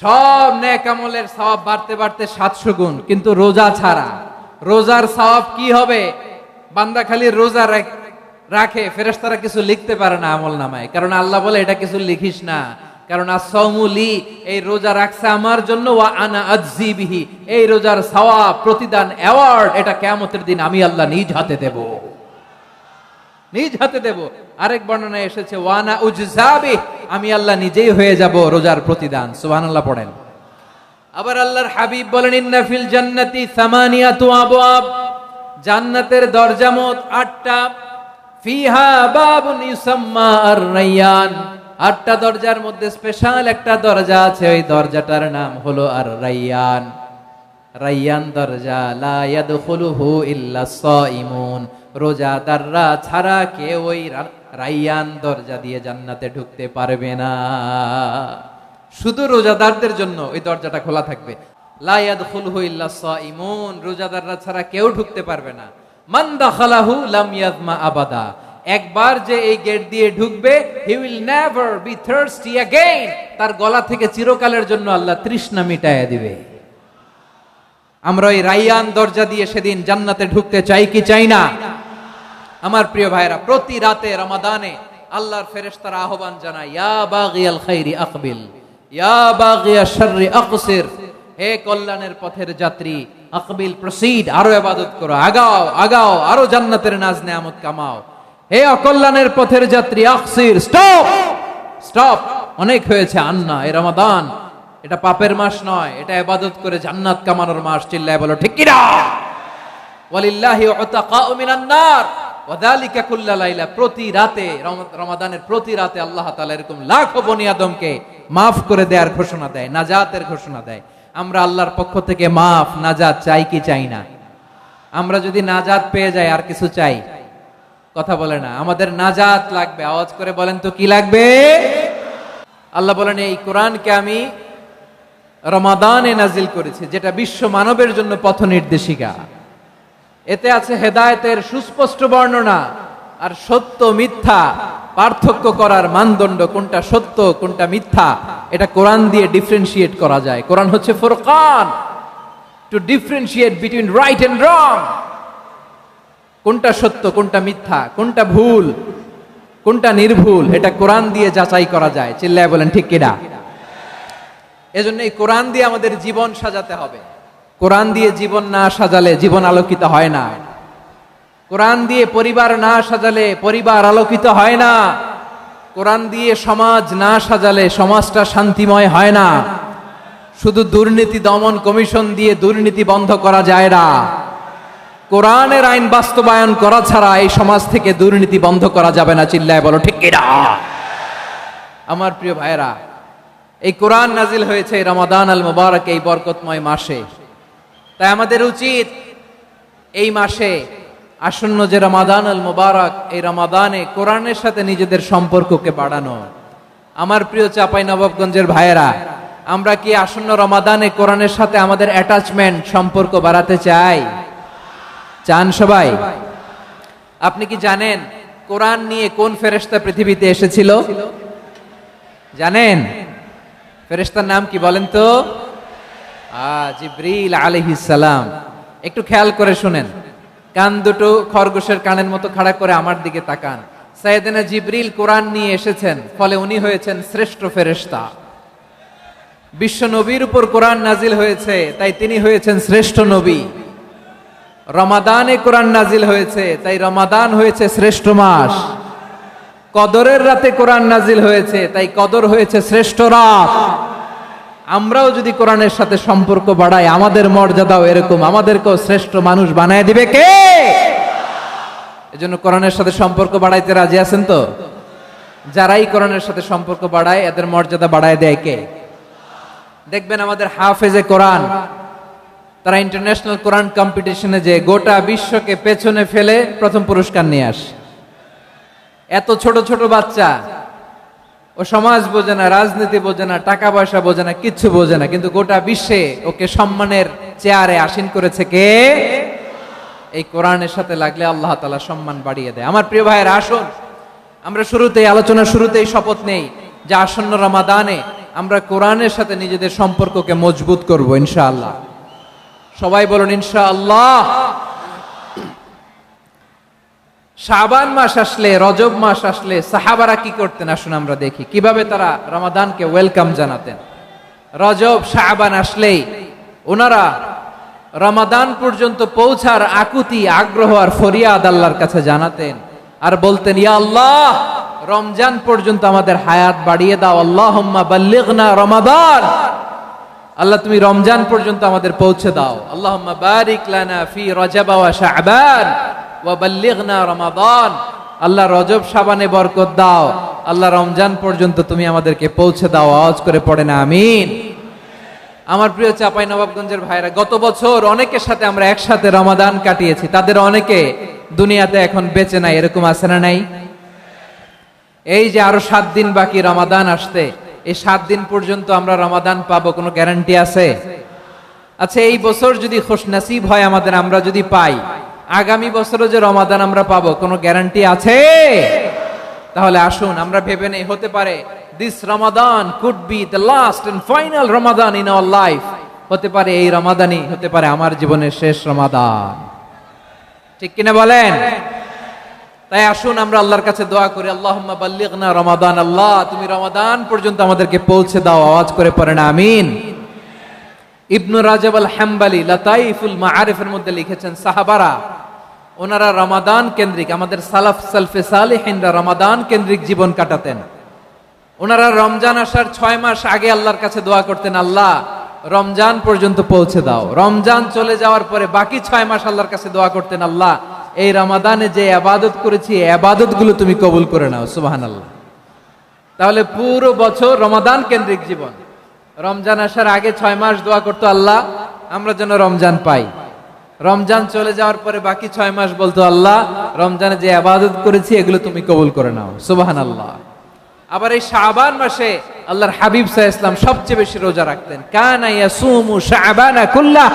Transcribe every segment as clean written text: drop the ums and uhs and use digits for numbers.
সব নেক আমলের সওয়াব বাড়তে বাড়তে 700 গুণ, কিন্তু রোজা ছাড়া, রোজার সওয়াব কি হবে? বান্দা খালি রোজা রাখে, ফেরেশতারা কিছু লিখতে পারে না আমল নামায়, কারণ আল্লাহ বলে এটা কিছু লিখিস না, কারণ as-সাওমু লি, এই রোজা রাখছে আমার জন্য, ওয়া আনা আজজি বিহি, এই রোজার সওয়াব, প্রতিদান, অ্যাওয়ার্ড, এটা কিয়ামতের দিন আমি আল্লাহ নিজ হাতে দেব, নিজ হাতে দেব। আরেক বর্ণনায় এসেছে ওয়ানা উজজাবি, আমি আল্লাহ নিজেই হয়ে যাব রোজার প্রতিদান। সুবহানাল্লাহ পড়েন। আবার আল্লাহর হাবিব বলেন ইন্না ফিল জান্নাতি সামানিয়াতু আবওয়াব, জান্নাতের দরজা মোট 8টা, ফিহা বাবুন ইউসাম্মা আর-রায়্যান, 8টা দরজার মধ্যে স্পেশাল একটা দরজা আছে, ওই দরজাটার নাম হলো আর-রায়্যান। রায়্যান দরজা, লা ইয়াদখুলুহু ইল্লা সাইমুন, রোজাদাররা ছাড়া কেউ ওই রায়্যান দরজা দিয়ে জান্নাতে ঢুকতে পারবে না। শুধু রোজাদারদের জন্য ওই দরজাটা খোলা থাকবে। লা ইয়াদখুলুহু ইল্লা সাইমুন, রোজাদাররা ছাড়া কেউ ঢুকতে পারবে না। মান দাখালাহু লাম ইয়াজমা আবাদা, একবার যে এই গেট দিয়ে ঢুকবে, he will never be thirsty again, তার গলা থেকে চিরকালের জন্য আল্লাহ তৃষ্ণা মিটাইয়া দিবে। আমরা ওই রায়্যান দরজা দিয়ে সেদিন জান্নাতে ঢুকতে চাই কি চাই না? আমার প্রিয় ভাইরা, প্রতি রাতে রমাদানে আল্লাহর ফেরেশতারা আহ্বান জানায়, ইয়া বাগিয়াল খাইরি আকবিল, ইয়া বাগিয়াশ শাররি আকসির, হে কল্যাণের পথের যাত্রী, আকবিল প্রসিড, আরো ইবাদত করো, আগাও আগাও, আরো জান্নাতের নাজ নেয়ামত কামাও। হে অকল্যাণের পথের যাত্রী, আকসির, স্টপ স্টপ, অনেক হয়েছে, আন্না, এই রমাদান এটা পাপের মাস নয়, এটা ইবাদত করে জান্নাত কামানোর মাস। চিল্লায় বলো ঠিক কি না? ওয়ালিল্লাহি উতাকাউ মিনান নার ওয়া যালিকা কুল্লা লাইলা, প্রতি রাতে, রমাদানের প্রতি রাতে আল্লাহ তাআলা এরকম লাখো বনি আদমকে maaf করে দেওয়ার ঘোষণা দেয়, নাজাতের ঘোষণা দেয়। আমরা আল্লাহর পক্ষ থেকে মাফ, নাজাত চাই কি চাই না? আমরা যদি নাজাত পেয়ে যাই আর কিছু চাই? কথা বলে না, আমাদের নাজাত লাগবে। আওয়াজ করে বলেন তো কি লাগবে? আল্লাহ বলেন এই কোরআনকে আমি রমাদানে নাজিল করেছি, যেটা বিশ্ব মানবের জন্য পথ নির্দেশিকা। এতে আছে হেদায়েতের সুস্পষ্ট বর্ণনা, আর সত্য মিথ্যা পার্থক্য করার মানদণ্ড, কোনটা সত্য কোনটা মিথ্যা, এটা কোরআন দিয়ে ডিফারেন্সিয়েট করা যায়। কোরআন হচ্ছে ফুরকান, to differentiate between right and wrong. কোনটা সত্য কোনটা মিথ্যা, কোনটা ভুল কোনটা নির্ভুল, এটা কোরআন দিয়ে যাচাই করা যায়। চিল্লায় বলেন ঠিক কিনা? এজন্য এই কোরআন দিয়ে আমাদের জীবন সাজাতে হবে। কোরআন দিয়ে জীবন না সাজালে জীবন আলোকিত হয় না। কোরআন দিয়ে পরিবার না সাজালে পরিবার আলোকিত হয় না। কোরআন দিয়ে সমাজ না সাজালে সমাজটা শান্তিময় হয় না। শুধু দুর্নীতি দমন কমিশন দিয়ে দুর্নীতি বন্ধ করা যায় না। কোরআনের আইন বাস্তবায়ন করা ছাড়া এই সমাজ থেকে দুর্নীতি বন্ধ করা যাবে না। চিল্লায় বলো ঠিক কিনা? আমার প্রিয় ভাইরা, এই কোরআন নাজিল হয়েছে রমাদান আল মুবারক, এই বরকতময় মাসে। তাই আমাদের উচিত এই মাসে আসন্ন যে রমাদান আল মুবারক, এই রমাদানে কোরআনের সাথে নিজেদের সম্পর্ককে বাড়ানো। আমার প্রিয় চাঁপাইনবাবগঞ্জের ভাইয়েরা, আমরা কি আসন্ন রমাদানে কোরআনের সাথে আমাদের অ্যাটাচমেন্ট, সম্পর্ক বাড়াতে চাই? চান সবাই? আপনি কি জানেন কোরআন নিয়ে কোন ফেরেশতা পৃথিবীতে এসেছিল? জানেন? ফেরেশতার নাম কি বলেন তো? জিবরিল আলাইহিস সালাম। একটু খেয়াল করে শুনেন, কান দুটো খরগোশের কানের মতো খাড়া করে আমার দিকে তাকান। সাইয়েদনা জিবরিল কোরআন নিয়ে এসেছেন, ফলে উনি হয়েছেন শ্রেষ্ঠ ফেরেশতা। বিশ্ব নবীর উপর কোরআন নাজিল হয়েছে, তাই তিনি হয়েছেন শ্রেষ্ঠ নবী। রমাদানে কোরআন নাজিল হয়েছে, তাই রমাদান হয়েছে শ্রেষ্ঠ মাস। কদরের রাতে কোরআন নাজিল হয়েছে, তাই কদর হয়েছে শ্রেষ্ঠ রাত। আমরাও যদি কোরআনের সাথে সম্পর্ক বাড়াই, আমাদের মর্যাদাও এরকম, আমাদেরকেও শ্রেষ্ঠ মানুষ বানায় দিবে কে? এজন্য কোরআনের সাথে সম্পর্ক বাড়াইতে রাজি আছেন তো? যারাই কোরআনের সাথে সম্পর্ক বাড়ায়, এদের মর্যাদা বাড়ায় দেয় কে? দেখবেন আমাদের হাফেজে কোরআন, তারা ইন্টারন্যাশনাল কোরআন কম্পিটিশনে যে গোটা বিশ্বকে পেছনে ফেলে প্রথম পুরস্কার নিয়ে আসে। এত ছোট ছোট বাচ্চা, ও সমাজ বোঝে না, রাজনীতি বোঝে না, টাকা পয়সা বোঝে না, কিচ্ছু বোঝে না, কিন্তু গোটা বিশ্বে ওকে সম্মানের চেয়ারে আসীন করেছে কে? এই কোরআনের সাথে লাগলে আল্লাহ তাআলা সম্মান বাড়িয়ে দেয়। আমার প্রিয় ভাইয়েরা, আসুন আমরা শুরুতেই, আলোচনার শুরুতেই শপথ নেই যে আসন্ন রমাদানে আমরা কোরআনের সাথে নিজেদের সম্পর্ককে মজবুত করব ইনশাআল্লাহ। সবাই বলুন ইনশাআল্লাহ। শাবান মাস আসলে, রজব মাস আসলে সাহাবারা কি করতেন আসুন আমরা দেখি কিভাবে তারা রমাদানকে ওয়েলকাম জানাতেন। রজব শাবান আসলেই ওনারা রমাদান পর্যন্ত পৌঁছার আকুতি, আগ্রহ আর ফরিয়াদ আল্লাহর কাছে জানাতেন আর বলতেন, ইয়া আল্লাহ, রমজান পর্যন্ত আমাদের হায়াত বাড়িয়ে দাও। আল্লাহুম্মা বাল্লিগনা রমাদান, আল্লাহ তুমি রমজান পর্যন্ত আমাদের পৌঁছে দাও। আল্লাহুম্মা বারিক লানা ফি রজব ওয়া শাবান ওয়া বাল্লিগনা রমাদান, আল্লাহ রজব শাবানে বরকত দাও, আল্লাহ রমজান পর্যন্ত তুমি আমাদেরকে পৌঁছে দাও। আওয়াজ করে পড়েন আমিন। আমার প্রিয় চাঁপাইনবাবগঞ্জের ভাইরা, গত বছর অনেকের সাথে আমরা একসাথে রমাদান কাটিয়েছি, তাদের অনেকে দুনিয়াতে এখন বেঁচে নাই, এরকম আছে না নাই? এই যে আরো 7 দিন বাকি রমাদান আসতে, এই 7 দিন পর্যন্ত আমরা রমাদান পাবো, কোনো গ্যারান্টি আছে? আচ্ছা, এই বছর যদি খুশনসিব হয় আমাদের, আমরা যদি পাই, আগামী বছরও যে রমাদান আমরা পাবো, কোনো গ্যারান্টি আছে? তাহলে আসুন আমরা ভেবে নেই, হতে পারে this Ramadan could be the last and final Ramadan in our life. হতে পারে এই রমাদানই হতে পারে আমার জীবনের শেষ রমাদান। ঠিক কিনা বলেন? তাই আসুন আমরা আল্লাহর কাছে দোয়া করি, আল্লাহুম্মা বাল্লিগনা রমাদান, আল্লাহ তুমি রমাদান পর্যন্ত আমাদেরকে পৌঁছে দাও। আওয়াজ করে পড়েন আমিন। ইবনু রাজব আল হাম্বলি লাতাইফুল মাআরিফের মধ্যে লিখেছেন, সাহাবারা ওনারা রমাদান কেন্দ্রিক, আমাদের সালাফ সালফে সালেহিনরা রমাদান কেন্দ্রিক জীবন কাটাতেন। ওনারা রমজান আসার 6 মাস আগে আল্লাহর কাছে দোয়া করতেন, আল্লাহ রমজান পর্যন্ত পৌঁছে দাও। রমজান চলে যাওয়ার পরে বাকি 6 মাস আল্লাহর কাছে দোয়া করতেন, আল্লাহ এই রমাদানে যে ইবাদত করেছি এই ইবাদতগুলো তুমি কবুল করে নাও। সুবহানাল্লাহ। তাহলে পুরো বছর রমাদান কেন্দ্রিক জীবন। রমজান আসার আগে 6 মাস দোয়া করতো, আল্লাহ আমরা যেন রমজান পাই। রমজান চলে যাওয়ার পরে বাকি 6 মাস বলতো, আল্লাহ রমজানে যে ইবাদত করেছি এগুলো তুমি কবুল করে নাও। সুবহানাল্লাহ। আবার এই শাবান মাসে আল্লাহর হাবিব সাল্লাল্লাহু আলাইহি ওয়াসাল্লাম সবচেয়ে বেশি রোজা রাখতেন। কানা ইয়াসুমু শাবানা কুল্লাহ,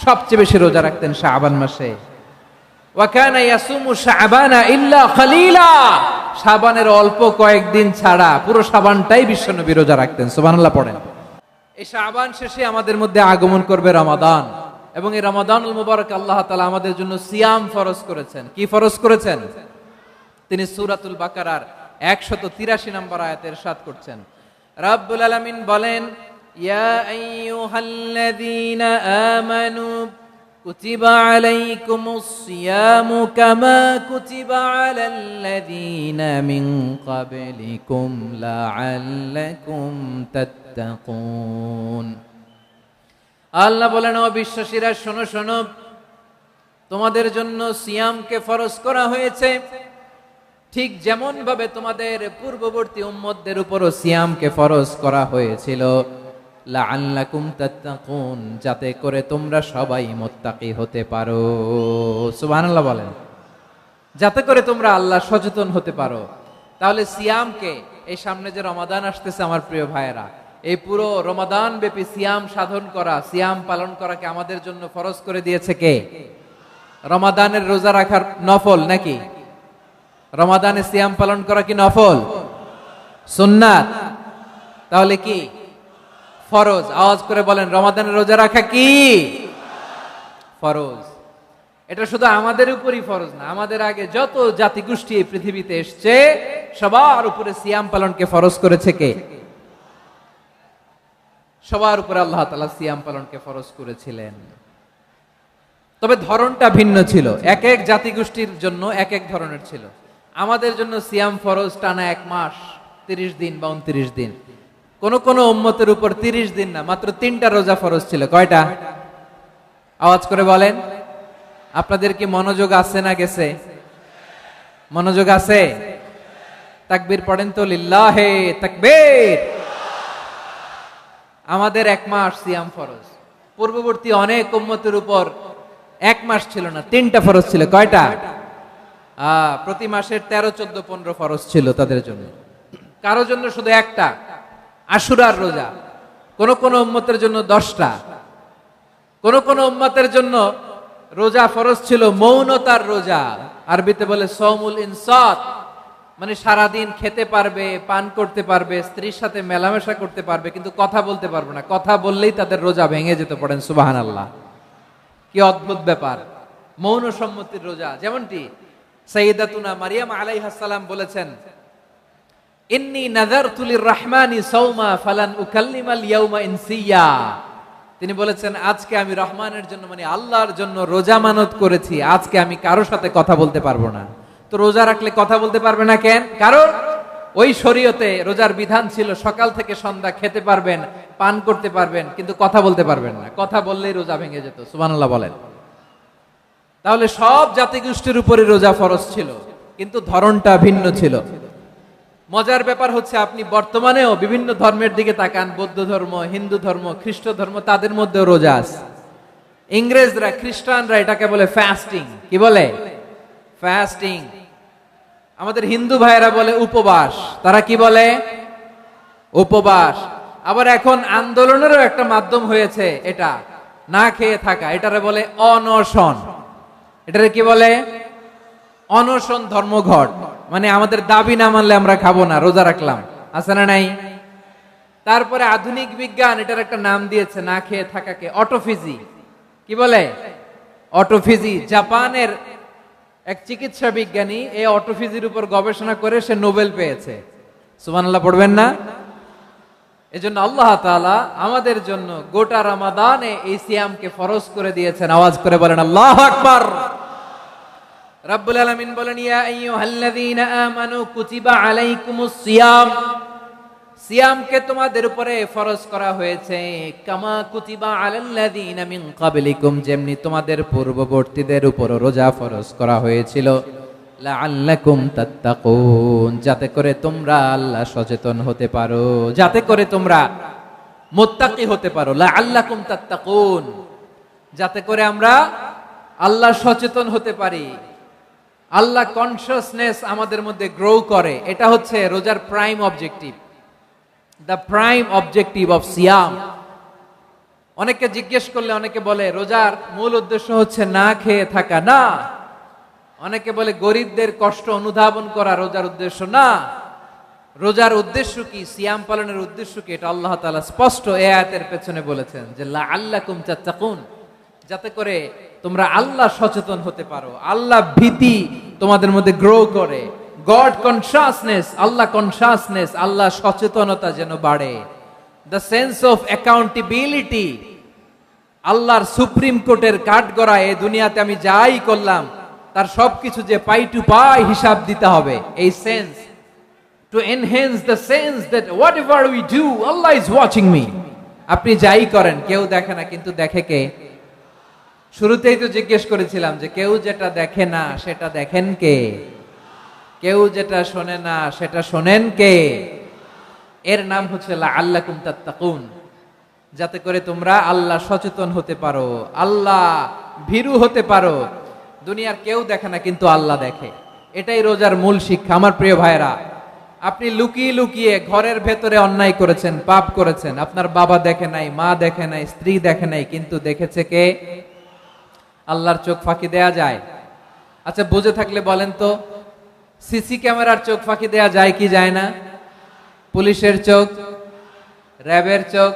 সবচেয়ে বেশি রোজা রাখতেন শাবান মাসে। ওয়া কানা ইয়াসুমু শাবানা ইল্লা কলিলা, শাবানের অল্প কয়েকদিন ছাড়া পুরো শাবানটাই বিশ্বনবী রোজা রাখতেন। সুবহানাল্লাহ পড়েন। এই শাবান শেষে আমাদের মধ্যে আগমন করবে রমাদান, এবং এই রমাদানুল মুবারক আল্লাহ তাআলা আমাদের জন্য সিয়াম ফরজ করেছেন। কি ফরজ করেছেন? তিনি সূরাতুল বাকারার 183 নম্বর আয়াতে ইরশাদ করছেন, রাব্বুল আলামিন বলেন, ইয়া আইয়ুহাল্লাযীনা আমানু কুতিবা আলাইকুমুস সিয়ামু কামা কুতিবা আলাল্লাযীনা মিন ক্বাবলিকুম লাআল্লাকুম তাত্তাকুন। আল্লাহ বলেন, ও বিশ্বাসীরা শোনো শোনো, তোমাদের জন্য সিয়ামকে ফরজ করা হয়েছে, ঠিক যেমন ভাবে তোমাদের পূর্ববর্তী উম্মতদের উপরও সিয়ামকে ফরজ করা হয়েছিল, লাআল্লাকুম তাত্তাকুন, যাতে করে তোমরা সবাই মুত্তাকি হতে পারো। সুবহানাল্লাহ বলেন, যাতে করে তোমরা আল্লাহ সচেতন হতে পারো। তাহলে সিয়ামকে, এই সামনে যে রমাদান আসতেছে আমার প্রিয় ভাইয়েরা, এই পুরো রমাদান ব্যাপী সিয়াম সাধন করা, সিয়াম পালন করাকে আমাদের জন্য ফরজ করে দিয়েছে কে? রমাদানের রোজা রাখার নফল নাকি? রমাদানে সিয়াম পালন করা কি নফল? সুন্নাত। তাহলে কি ফরজ? আওয়াজ করে বলেন, রমাদানের রোজা রাখা কি ফরজ? এটা শুধু আমাদের উপরই ফরজ না, আমাদের আগে যত জাতিগোষ্ঠী এই পৃথিবীতে এসছে সবার উপরে সিয়াম পালনকে ফরজ করেছে কে? সবার উপরে আল্লাহ তাআলা সিয়াম পালনকে ফরজ করেছিলেন। তবে ধরনটা ভিন্ন ছিল, এক এক জাতিগোষ্ঠীর জন্য এক এক ধরনের ছিল। আমাদের জন্য সিয়াম ফরজ টানা 1 মাস 30 দিন বা 29 দিন। কোন কোন উম্মতের উপর 30 দিন না, মাত্র 3টা রোজা ফরজ ছিল। কয়টা? আওয়াজ করে বলেন। আপনাদের কি মনোযোগ আছে না গেছে? মনোযোগ আছে? তাকবীর পড়েন তো, লিল্লাহে তাকবীর। আমাদের 1 মাস সিয়াম ফরজ। পূর্ববর্তী অনেক উম্মতের উপর 1 মাস ছিল না, 3টা ফরজ ছিল। কয়টা? প্রতি মাসের 13, 14, 15 ফরজ ছিল তাদের জন্য। কারো জন্য শুধু একটা, আশুরার রোজা। কোন কোন উম্মতের জন্য 10টা। কোন কোন উম্মতের জন্য রোজা ফরজ ছিল মৌনতার রোজা, আরবিতে বলে সওমুল ইনসাত, মানে সারাদিন খেতে পারবে, পান করতে পারবে, স্ত্রীর সাথে মেলামেশা করতে পারবে, কিন্তু কথা বলতে পারবে না। কথা বললেই তাদের রোজা ভেঙে যেত। পড়েন সুবহানাল্লাহ। কি অদ্ভুত ব্যাপার! মৌন সম্মতির রোজা। যেমনটি সাইয়্যিদাতুনা মারিয়াম আলাইহাস সালাম বলেছেন, ইন্নী নাযারতু লির-রাহমানি সাওমা ফালান উকাল্লিমাল ইয়াওমা ইনসিয়া। তিনি বলেছেন, আজকে আমি রহমানের জন্য, মানে আল্লাহর জন্য রোজা মানত করেছি, আজকে আমি কারোর সাথে কথা বলতে পারবো না। তো রোজা রাখলে কথা বলতে পারবে না কেন? কারণ ওই শরীয়তে রোজার বিধান ছিল সকাল থেকে সন্ধ্যা খেতে পারবেন, পান করতে পারবেন, কিন্তু কথা বলতে পারবেন না। কথা বললেই রোজা ভেঙে যেত। সুবহানাল্লাহ বলেন। তাহলে সব জাতিগোষ্ঠীর উপরে রোজা ফরজ ছিল, কিন্তু ধরনটা ভিন্ন ছিল। মজার ব্যাপার হচ্ছে, আপনি বর্তমানেও বিভিন্ন ধর্মের দিকে তাকান, বৌদ্ধ ধর্ম, হিন্দু ধর্ম, খ্রিস্ট ধর্ম, তাদের মধ্যেও রোজা আছে। ইংরেজরা, খ্রিস্টানরা এটাকে বলে ফাস্টিং। কি বলে? ফাস্টিং। আমাদের হিন্দু ভাইয়েরা বলে উপবাস। তারা কি বলে? উপবাস। আবার এখন আন্দোলনেরও একটা মাধ্যম হয়েছে এটা, না খেয়ে থাকা। এটারে বলে অনশন। এটারে কি বলে? অনশন ধর্মঘট। মানে আমাদের দাবি না মানলে আমরা খাবো না, রোজা রাখলাম। আছে না নাই? তারপরে আধুনিক বিজ্ঞান এটার একটা নাম দিয়েছে না খেয়ে থাকাকে, অটোফিজি। কি বলে? অটোফিজি। জাপানের এক চিকিৎসা বিজ্ঞানী এই অটোফিজির উপর গবেষণা করে সে নোবেল পেয়েছে। সুবহানাল্লাহ পড়বেন না? এজন্য আল্লাহ তাআলা আমাদের জন্য গোটা রমাদানে এই সিয়ামকে ফরজ করে দিয়েছেন। আওয়াজ করে বলেন আল্লাহু আকবার। রাব্বুল আলামিন বলেন, ইয়া আইয়ুহাল্লাযীনা আমানু কুতিবা আলাইকুমুস সিয়াম। সিয়ামকে তোমাদের উপরে ফরজ করা হয়েছে, কামা কুতিবা আলাল্লাযীনা মিন ক্বাবলিকুম, যেমনি তোমাদের পূর্ববর্তীদের উপর রোজা ফরজ করা হয়েছিল, লাআল্লাকুম তাত্তাকুন, যাতে করে তোমরা আল্লাহ সচেতন হতে পারো, যাতে করে তোমরা মুত্তাকি হতে পারো। লাআল্লাকুম তাত্তাকুন, যাতে করে আমরা আল্লাহ সচেতন হতে পারি, আল্লাহ কনসিয়াসনেস আমাদের মধ্যে গ্রো করে। এটা হচ্ছে রোজার prime objective, the prime objective of সিয়াম। অনেকে জিজ্ঞেস করলে অনেকে বলে রোজার মূল উদ্দেশ্য হচ্ছে না খেয়ে থাকা। না। অনেকে বলে গরিবদের কষ্ট অনুধাবন করা রোজার উদ্দেশ্য। না। রোজার উদ্দেশ্য কি, সিয়াম পালনের উদ্দেশ্য কি, এটা আল্লাহ তাআলা স্পষ্ট এই আয়াতের পেছনে বলেছেন যে লাআল্লাকুম তাত্তাকুন, যাতে করে তোমরা আল্লাহ সচেতন হতে পারো, আল্লাহ ভীতি তোমাদের মধ্যে গ্রো করে, গড কনসিয়াসনেস, আল্লাহ কনসিয়াসনেস, আল্লাহ সচেতনতা যেন বাড়ে, দ্য সেন্স অফ অ্যাকাউন্টেবিলিটি। আল্লাহর সুপ্রিম কোর্টের কাঠগড়া এই দুনিয়াতে আমি যাই করলাম তার সবকিছু যে পাই টু পাই হিসাব দিতে হবে, এই sense, to enhance the sense that what ever we do Allah is watching me. আপনি যাই করেন কেউ দেখে না, কিন্তু দেখে কে? শুরুতেই তো জিজ্ঞেস করেছিলাম যে কেউ যেটা দেখে না সেটা দেখেন কে? কেউ যেটা শোনে না সেটা শোনেন কে? এর নাম হচ্ছে লাআল্লাকুম তাত্তাকুন, যাতে করে তোমরা আল্লাহ সচেতন হতে পারো, আল্লাহ ভীরু হতে পারো। দুনিয়ার কেউ দেখে না, কিন্তু আল্লাহ দেখে। এটাই রোজার মূল শিক্ষা। আমার প্রিয় ভাইরা, আপনি লুকিয়ে লুকিয়ে ঘরের ভেতরে অন্যায় করেছেন, পাপ করেছেন, আপনার বাবা দেখে নাই, মা দেখে নাই, স্ত্রী দেখে নাই, কিন্তু দেখেছে কে? আল্লাহর চোখ ফাঁকি দেয়া যায়? আচ্ছা বুঝে থাকলে বলেন তো, সিসি ক্যামেরার চোখ ফাঁকি দেয়া যায় কি যায় না? পুলিশের চোখ, র্যাবের চোখ,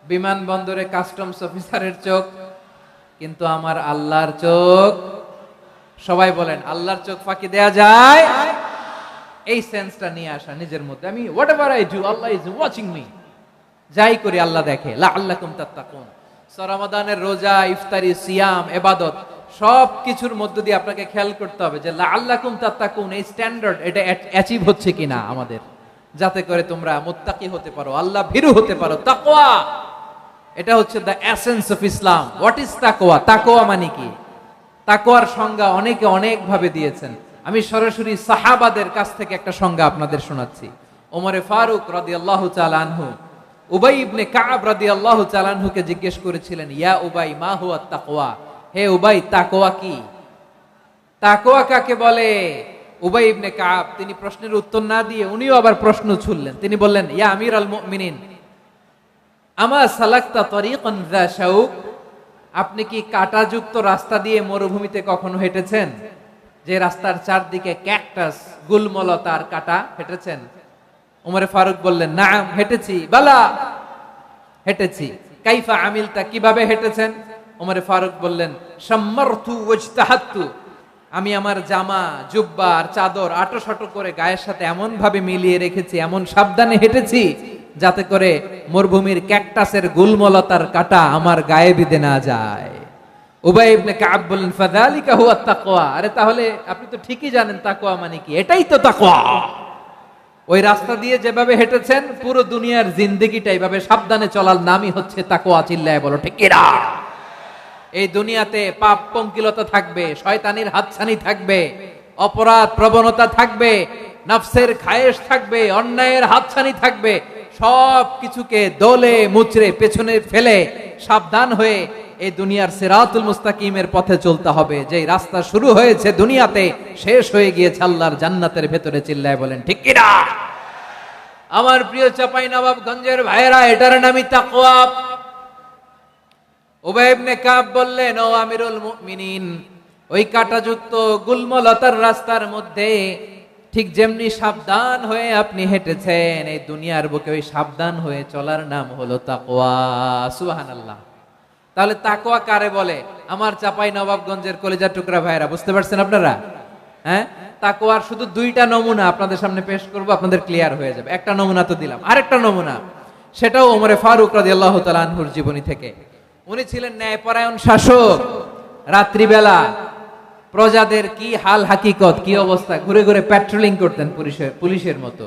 বিমানবন্দরে কাস্টমস অফিসারের চোখ, কিন্তু আমার আল্লাহর চোখ? সবাই বলেন আল্লাহর চোখ ফাঁকি দেয়া যায়? এই সেন্সটা নিয়ে আসা নিজের মধ্যে, আমি what ever I do Allah is watching me, যাই করি আল্লাহ দেখে। লাআল্লাকুম তাত্তাকুন। রমাদানের রোজা, ইফতারি, সিয়াম, ইবাদত সব কিছুর মধ্য দিয়ে আপনাকে খেয়াল করতে হবে যে লাআল্লাকুম তাত্তাকুন এই স্ট্যান্ডার্ড এটা অ্যাচিভ হচ্ছে কিনা আমাদের, যাতে করে তোমরা মুত্তাকি হতে পারো, আল্লাহ ভীরু হতে পারো। তাকওয়া, এটা হচ্ছে the essence of Islam. What is তাকওয়া? তাকওয়া মানে কি? তাকওয়ার সংজ্ঞা অনেকে অনেক ভাবে দিয়েছেন। আমি সরাসরি সাহাবাদের কাছ থেকে একটা সংজ্ঞা আপনাদের শোনাচ্ছি। ওমরে ফারুক রাদিয়াল্লাহু তাআলা আনহু উবাই ইবনে কাব রাদিয়াল্লাহু তাআলা আনহুকে জিজ্ঞেস করেছিলেন, ইয়া উবাই মা হুয়া তাকওয়া, হে উবাই তাকওয়া কি? তাকওয়া কাকে বলে? উবাই ইবনে কাব তিনি প্রশ্নের উত্তর না দিয়ে উনিও আবার প্রশ্ন ছুড়লেন। তিনি বললেন, ইয়া আমিরাল মুমিনিন আমা সালাকতা তরিকান যা শাউক, আপনি কি কাঁটাযুক্ত রাস্তা দিয়ে মরুভূমিতে কখনো হেঁটেছেন? যে রাস্তার চারদিকে ক্যাকটাস গুলমলতার কাটা হেঁটেছেন? উমরে ফারুক বললেন, নাম হেঁটেছি, বালা হেঁটেছি। কাইফা আমিলতা, কিভাবে হেঁটেছেন? উমরে ফারুক বললেন, শাম্মারতু ওয়াজতাহাতু, আমি আমার জামা, জুব্বা আর চাদর আঁটো করে গায়ের সাথে এমন ভাবে মিলিয়ে রেখেছি, এমন সাবধানে হেঁটেছি যাতে করে মরুভূমির ক্যাকটাসের গুলমলতার কাটা আমার গায়ে বিঁধে না যায়। উবাই ইবনে কাব বললেন, ফাযালিকা হুয়া তাকওয়া, আরে তাহলে আপনি তো ঠিকই জানেন তাকওয়া মানে কি, এটাই তো তাকওয়া। ওই রাস্তা দিয়ে যেভাবে হেঁটেছেন, পুরো দুনিয়ার জিন্দেগিটা এইভাবে সাবধানে চলার নামই হচ্ছে তাকওয়া। চিল্লায় বলো ঠিক কিনা? এই দুনিয়াতে পাপ পঙ্কিলতা থাকবে, শয়তানির হাতছানি থাকবে, অপরাধ প্রবণতা থাকবে, নফসের খায়েশ থাকবে, অন্যায়ের হাতছানি থাকবে। সব কিছুকে দলে মুচড়ে পেছনে ফেলে সাবধান হয়ে এই দুনিয়ার সিরাতুল মুস্তাকিমের পথে চলতে হবে। যে রাস্তা শুরু হয়েছে দুনিয়াতে, শেষ হয়ে গিয়েছে আল্লাহর জান্নাতের ভেতরে। চিল্লায় বলেন ঠিক কিনা? আমার প্রিয় চাঁপাইনবাবগঞ্জের ভাইয়েরা, এটার নামই তাকওয়া। উবাই ইবনে কাব বললেন, ও আমিরুল মুমিনিন, ওই কাঁটাযুক্ত গুলমলতার রাস্তার মধ্যে ঠিক যেমনি সাবধান হয়ে আপনি হেঁটেছেন, এই দুনিয়ার বুকে ওই সাবধান হয়ে চলার নাম হলো তাকওয়া। সুবহানাল্লাহ। তাহলে তাকওয়া কারে বলে? আমার চাঁপাইনবাবগঞ্জের কলিজার টুকরা ভাইয়েরা, বুঝতে পারছেন আপনারা? হ্যাঁ, তাকওয়ার শুধু দুইটা নমুনা আপনাদের সামনে পেশ করব, আপনাদের ক্লিয়ার হয়ে যাবে। একটা নমুনা তো দিলাম, আরেকটা নমুনা, সেটাও ওমরে ফারুক রাদিয়াল্লাহু তাআলা আনহুর জীবনী থেকে। উনি ছিলেন ন্যায়পরায়ণ শাসক। রাত্রিবেলা প্রজাদের কি হাল হাকিকত, কি অবস্থা, ঘুরে ঘুরে প্যাট্রোলিং করতেন পুলিশের মতো।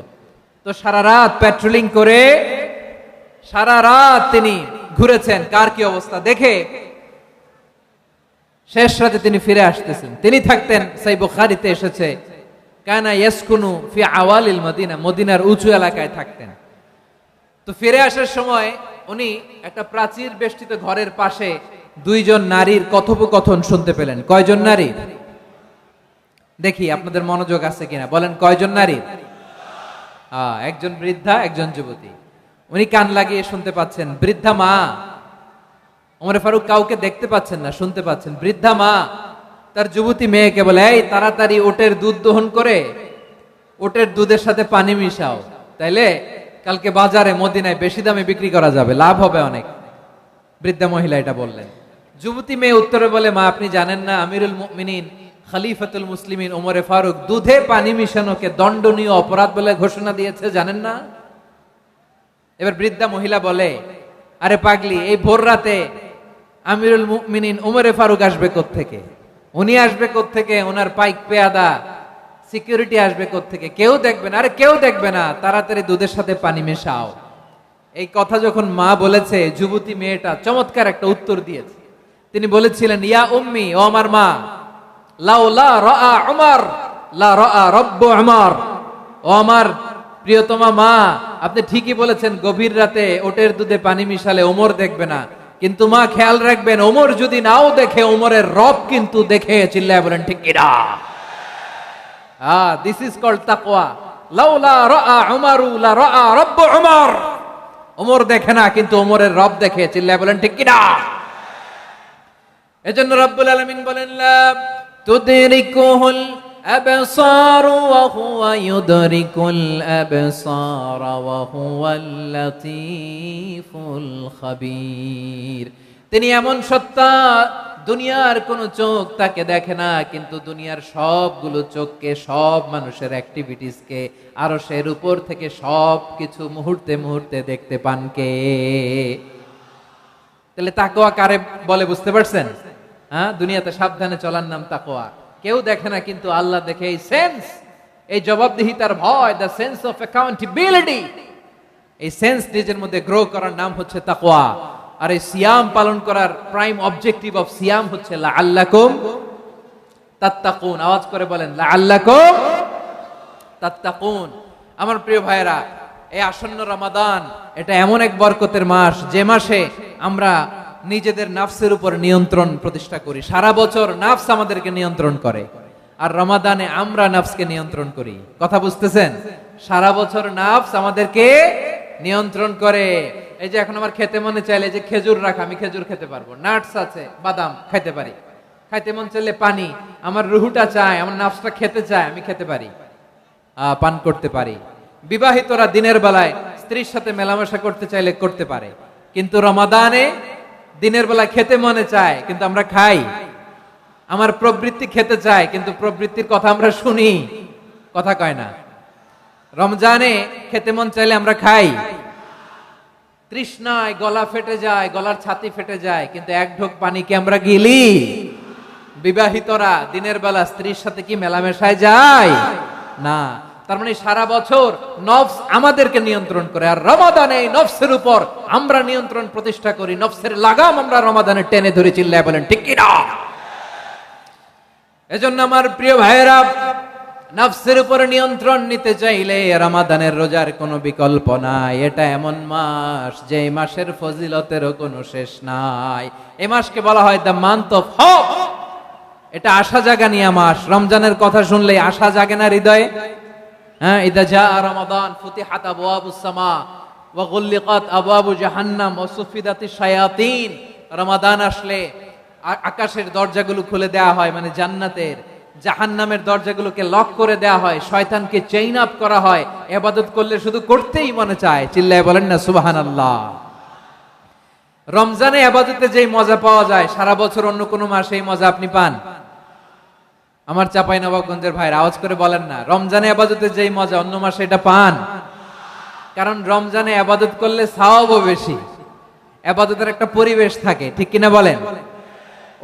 তো সারা রাত প্যাট্রোলিং করে সারা রাত তিনি ঘুরেছেন কার কি অবস্থা দেখে। শেষ রাতে তিনি ফিরে আসতেছেন। তিনি থাকতেন, সেই বুখারীতে এসেছে, কানা ইয়াসকুনু ফি আওয়ালিল মদিনা, মদিনার উঁচু এলাকায় থাকতেন। তো ফিরে আসার সময় উনি একটা প্রাচীর বেষ্টিত ঘরের পাশে দুইজন নারীর কথোপকথন শুনতে পেলেন। কয়জন নারী? দেখি আপনাদের মনোযোগ আছে কিনা, বলেন কয়জন নারী? একজন বৃদ্ধা, একজন যুবতী। উনি কান লাগিয়ে শুনতে পাচ্ছেন। বৃদ্ধা মা, ওমরে ফারুক কাউকে দেখতে পাচ্ছেন না, শুনতে পাচ্ছেন। বৃদ্ধা মা তার যুবতী মেয়েকে বলে, এই তাড়াতাড়ি ওটের দুধ দহন করে ওটের দুধের সাথে পানি মিশাও, তাইলে কালকে বাজারে মদিনায় বেশি দামে বিক্রি করা যাবে, লাভ হবে অনেক। বৃদ্ধা মহিলা এটা বললেন। যুবতী মেয়ে উত্তরে বলে, মা আপনি জানেন না আমিরুল মুমিনিন খলিফাতুল মুসলিমিন ওমরে ফারুক দুধে পানি মিশানোকে দণ্ডনীয় অপরাধ বলে ঘোষণা দিয়েছে, জানেন না? এবার বৃদ্ধা মহিলা বলে, আরে পাগলি, এই ভোর রাতে আমিরুল মুমিনিন ওমরে ফারুক আসবে কোত্থেকে? উনি আসবে কোত্থেকে? ওনার পাইক পেয়াদা সিকিউরিটি আসবে কোত্থেকে? কেউ দেখবে না। আরে কেউ দেখবে না, তাড়াতাড়ি দুধের সাথে পানি মেশাও। এই কথা যখন মা বলেছে, যুবতী মেয়েটা চমৎকার একটা উত্তর দিয়েছে। তিনি বলেছিলেন, ইয়া উম্মি, ও আমার মা, লাউলা রাআ উমর লা রাআ রব্বু উমর, ও আমার প্রিয়তমা মা, আপনি ঠিকই বলেছেন, গভীর রাতে ওটের দুধে পানি মিশালে ওমর দেখবে না, কিন্তু মা খেয়াল রাখবেন, ওমর যদি নাও দেখে, ওমরের রব কিন্তু দেখে। চিল্লায় বলেন ঠিক কিনা? দিস ইজ কল্ড তাকওয়া। লাউলা রাআ উমরু লা রাআ রব্বু উমর, ওমর দেখে না কিন্তু ওমরের রব দেখে। চিল্লায় বলেন ঠিক কিনা? এজন্য রব্বুল আলামিন বলেন, লা তুদরিকুহুল আবসার ওয়া হুয়া ইউদরিকুল আবসার ওয়া হুয়াল লাতীফুল খাবীর। তিনি এমন সত্তা, দুনিয়ার কোন চোখ তাকে দেখে না, কিন্তু দুনিয়ার সবগুলো চোখকে, সব মানুষের অ্যাক্টিভিটিসকে আরশের উপর থেকে সব কিছু মুহূর্তে মুহূর্তে দেখতে পান কে? তাহলে তাকওয়া কারে বলে বুঝতে পারছেন? দুনিয়াতে সাবধানে চলার নাম তাকওয়া। কেউ দেখে না কিন্তু আল্লাহ দেখে। এই সেন্স, এই জবাবদিহিতার ভয়, দ্য সেন্স অফ অ্যাকাউন্টেবিলিটি, এই সেন্স নিজের মধ্যে গ্রো করার নাম হচ্ছে তাকওয়া। আর এই সিয়াম পালন করার প্রাইম অবজেক্টিভ অফ সিয়াম হচ্ছে লাআল্লাকুম তাত্তাকুন। আওয়াজ করে বলেন, লাআল্লাকুম তাত্তাকুন। আমার প্রিয় ভাইয়েরা, এই আসন্ন রমাদান, এটা এমন এক বরকতের মাস, যে মাসে আমরা নিজেদের নাফসের উপর নিয়ন্ত্রণ প্রতিষ্ঠা করি। সারা বছর নাফস আমাদেরকে নিয়ন্ত্রণ করে, আর রমাদানে আমরা নাফসকে নিয়ন্ত্রণ করি। কথা বুঝতেছেন? সারা বছর নাফস আমাদেরকে নিয়ন্ত্রণ করে। এই যে এখন আমার খেতে মনে চাইলে যে খেজুর রাখা, আমি খেজুর খেতে পারবো, নাটস আছে, বাদাম খাইতে পারি। খাইতে মন চাইলে পানি, আমার রুহুটা চায়, আমার নাফসটা খেতে চায়, আমি খেতে পারি। পান করতে পারি। বিবাহিতরা দিনের বেলায় স্ত্রীর সাথে মেলামেশা করতে চাইলে করতে পারে, কিন্তু রমাদানে দিনের বেলায় খেতে মনে চায় কিন্তু আমরা খাই। আমার প্রবৃত্তি খেতে চায় কিন্তু প্রবৃত্তির কথা আমরা শুনি, কথা কয় না। রমজানে খেতে মন চাইলে আমরা খাই, তৃষ্ণায় গলা ফেটে যায়, গলার ছাতি ফেটে যায়, কিন্তু এক ঢোক পানি কি আমরা গিলি? বিবাহিতরা দিনের বেলা স্ত্রীর সাথে কি মেলামেশায় যায় না। তার মানে সারা বছর নফস আমাদেরকে নিয়ন্ত্রণ করে, আর রমাদানে নফসের উপর আমরা নিয়ন্ত্রণ প্রতিষ্ঠা করি। নফসের লাগাম আমরা রমাদানে টেনে ধরে, চিল্লায় বলেন ঠিক কি না? এজন্য আমার প্রিয় ভাইয়েরা, নফসের উপর নিয়ন্ত্রণ নিতে চাইলে রমাদানের রোজার কোনো বিকল্প নাই। এটা এমন মাস যে মাসের ফজিলতেরও কোনো শেষ নাই। এই মাসকে বলা হয় দ্য মান্থ অফ হোপ। এটা আশা জাগানিয়া মাস। রমজানের কথা শুনলে আশা জাগে না হৃদয়ে? হ্যাঁ, ইদা জাআ রমাদান ফুতিহাত আবওয়াবুস সামা ওয়া গুল্লিকাত আবওয়াবু জাহান্নাম ওয়া সুফিদাতিশ শায়াতিন। রমাদান আসলে আকাশের দরজাগুলো খুলে দেয়া হয়, মানে জান্নাতের। জাহান্নামের দরজাগুলোকে লক করে দেয়া হয়, শয়তানকে চেইন আপ করা হয়। ইবাদত করলে শুধু করতেই মনে চায়, চিল্লায় বলেন না সুবহানাল্লাহ। রমজানে ইবাদতে যেই মজা পাওয়া যায়, সারা বছর অন্য কোনো মাসে এই মজা আপনি পান? আমার চাঁপাইনবাবগঞ্জের ভাইরা আওয়াজ করে বলেন না, রমজানে ইবাদতে যেই মজা অন্য মাসে এটা পান? কারণ রমজানে ইবাদত করলে সওয়াবও বেশি, ইবাদতের একটা পরিবেশ থাকে, ঠিক কিনা বলেন?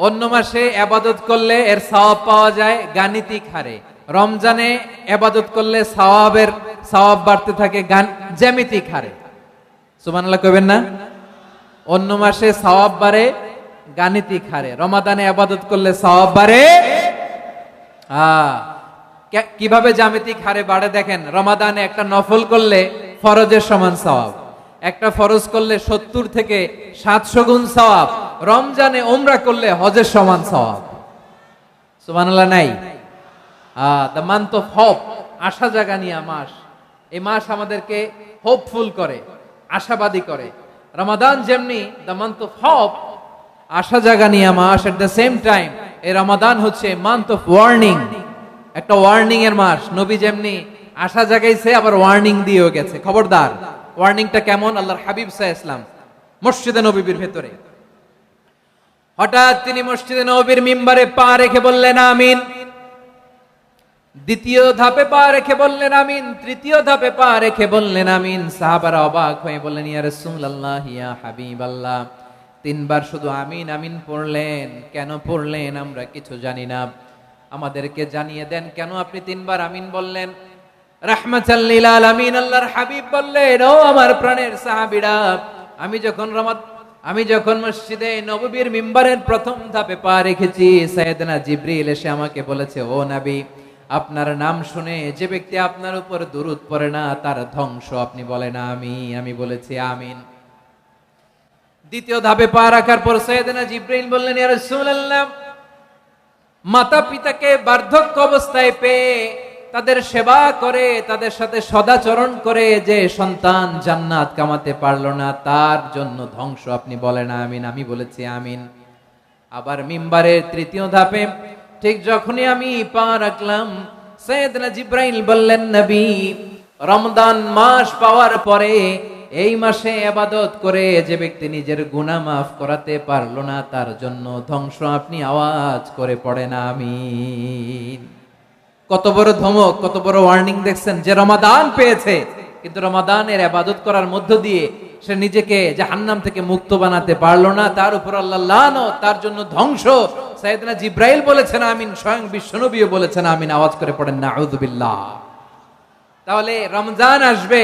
অন্য মাসে ইবাদত করলে এর সওয়াব পাওয়া যায় গাণিতিক হারে, রমজানে ইবাদত করলে সওয়াব বাড়তে থাকে জ্যামিতিক হারে। সুবহানাল্লাহ কইবেন না? অন্য মাসে সওয়াব বাড়ে গাণিতিক হারে, রমাদানে ইবাদত করলে সওয়াব বাড়ে কিভাবে জ্যামিতিক হারে বাড়ে দেখেন। রমাদানে একটা নফল করলে ফরজের সমান সওয়াব, একটা ফরজ করলে 70 থেকে 700 গুণ সওয়াব। রমজানে উমরা করলে হজের সমান সওয়াব। সুবহানাল্লাহ নাই? দ্য মান্থ অফ হোপ, আশা জাগানিয়া মাস। এই মাস আমাদেরকে হোপফুল করে, আশাবাদী করে। রমাদান যেমনি দ্য মান্থ অফ হোপ, আশা জাগানিয়া মাস, এট দ্য সেম টাইম এই রমাদান হচ্ছে মান্থ অফ ওয়ার্নিং, একটা ওয়ার্নিং এর মাস। নবী যেমনি আশা জাগাইছে, আবার ওয়ার্নিং দিয়েও গেছে, খবরদার। ওয়ার্নিংটা কেমন? আল্লাহর হাবিব সাল্লাল্লাহু আলাইহি ওয়াসাল্লাম মসজিদে নববীর ভেতরে, হঠাৎ তিনি মসজিদে নববীর মিম্বারে পা রেখে বললেন আমিন। দ্বিতীয় ধাপে পা রেখে বললেন আমিন, তৃতীয় ধাপে পা রেখে বললেন আমিন। সাহাবারা অবাক হয়ে বললেন ইয়া রাসূলুল্লাহ, ইয়া হাবিবাল্লাহ, 3 বার শুধু আমিন আমিন পড়লেন, কেন পড়লেন আমরা কিছু জানি না, আমাদেরকে জানিয়ে দেন কেন আপনি 3 বার আমিন বললেন। রাহমাতাল লিল আলামিন আল্লাহর হাবিব বললেন, ও আমার প্রাণের সাহাবীরা, আমি যখন মসজিদে নববীর মিম্বারের প্রথম ধাপে পা রেখেছি, সাইয়েদনা জিবরিল এসে আমাকে বলেছে, ও নবী, আপনার নাম শুনে যে ব্যক্তি আপনার উপর দুরূদ পড়ে না তার ধ্বংস আপনি বলেন আমি বলেছি আমিন। দ্বিতীয় ধাপে পা রাখার পর সাইয়েদনা জিবরিল বললেন, ইয়া রাসূলুল্লাহ, মাতা পিতাকে বার্ধক্য অবস্থায় পেয়ে তাদের সেবা করে, তাদের সাথে সদাচরণ করে যে সন্তান জান্নাত কামাতে পারলো না, তার জন্য ধ্বংস আপনি বলেন আমিন। আমি বলেছি আমিন। আবার মিম্বারের তৃতীয় ধাপে ঠিক যখনই আমি পা রাখলাম, সাইয়েদনা জিবরাইল বললেন, নবী, রমজান মাস পাওয়ার পরে এই মাসে ইবাদত করে যে ব্যক্তি নিজের গুনাহ মাফ করাতে পারলো না, তার জন্য ধ্বংস আপনি আওয়াজ করে পড়েন আমিন। কত বড় ধমক, কত বড় ওয়ার্নিং দেখছেন। যে রমাদান পেয়েছে, কিন্তু রমাদানের ইবাদত করার মধ্য দিয়ে সে নিজেকে জাহান্নাম থেকে মুক্ত বানাতে পারলো না, তার উপর আল্লাহ লানত, তার জন্য ধ্বংস। সাইয়েদনা জিবরাইল বলেছেন আমিন, স্বয়ং বিশ্বনবীও বলেছেন আমিন। আওয়াজ করে পড়েন নাউযুবিল্লাহ। তাহলে রমজান আসবে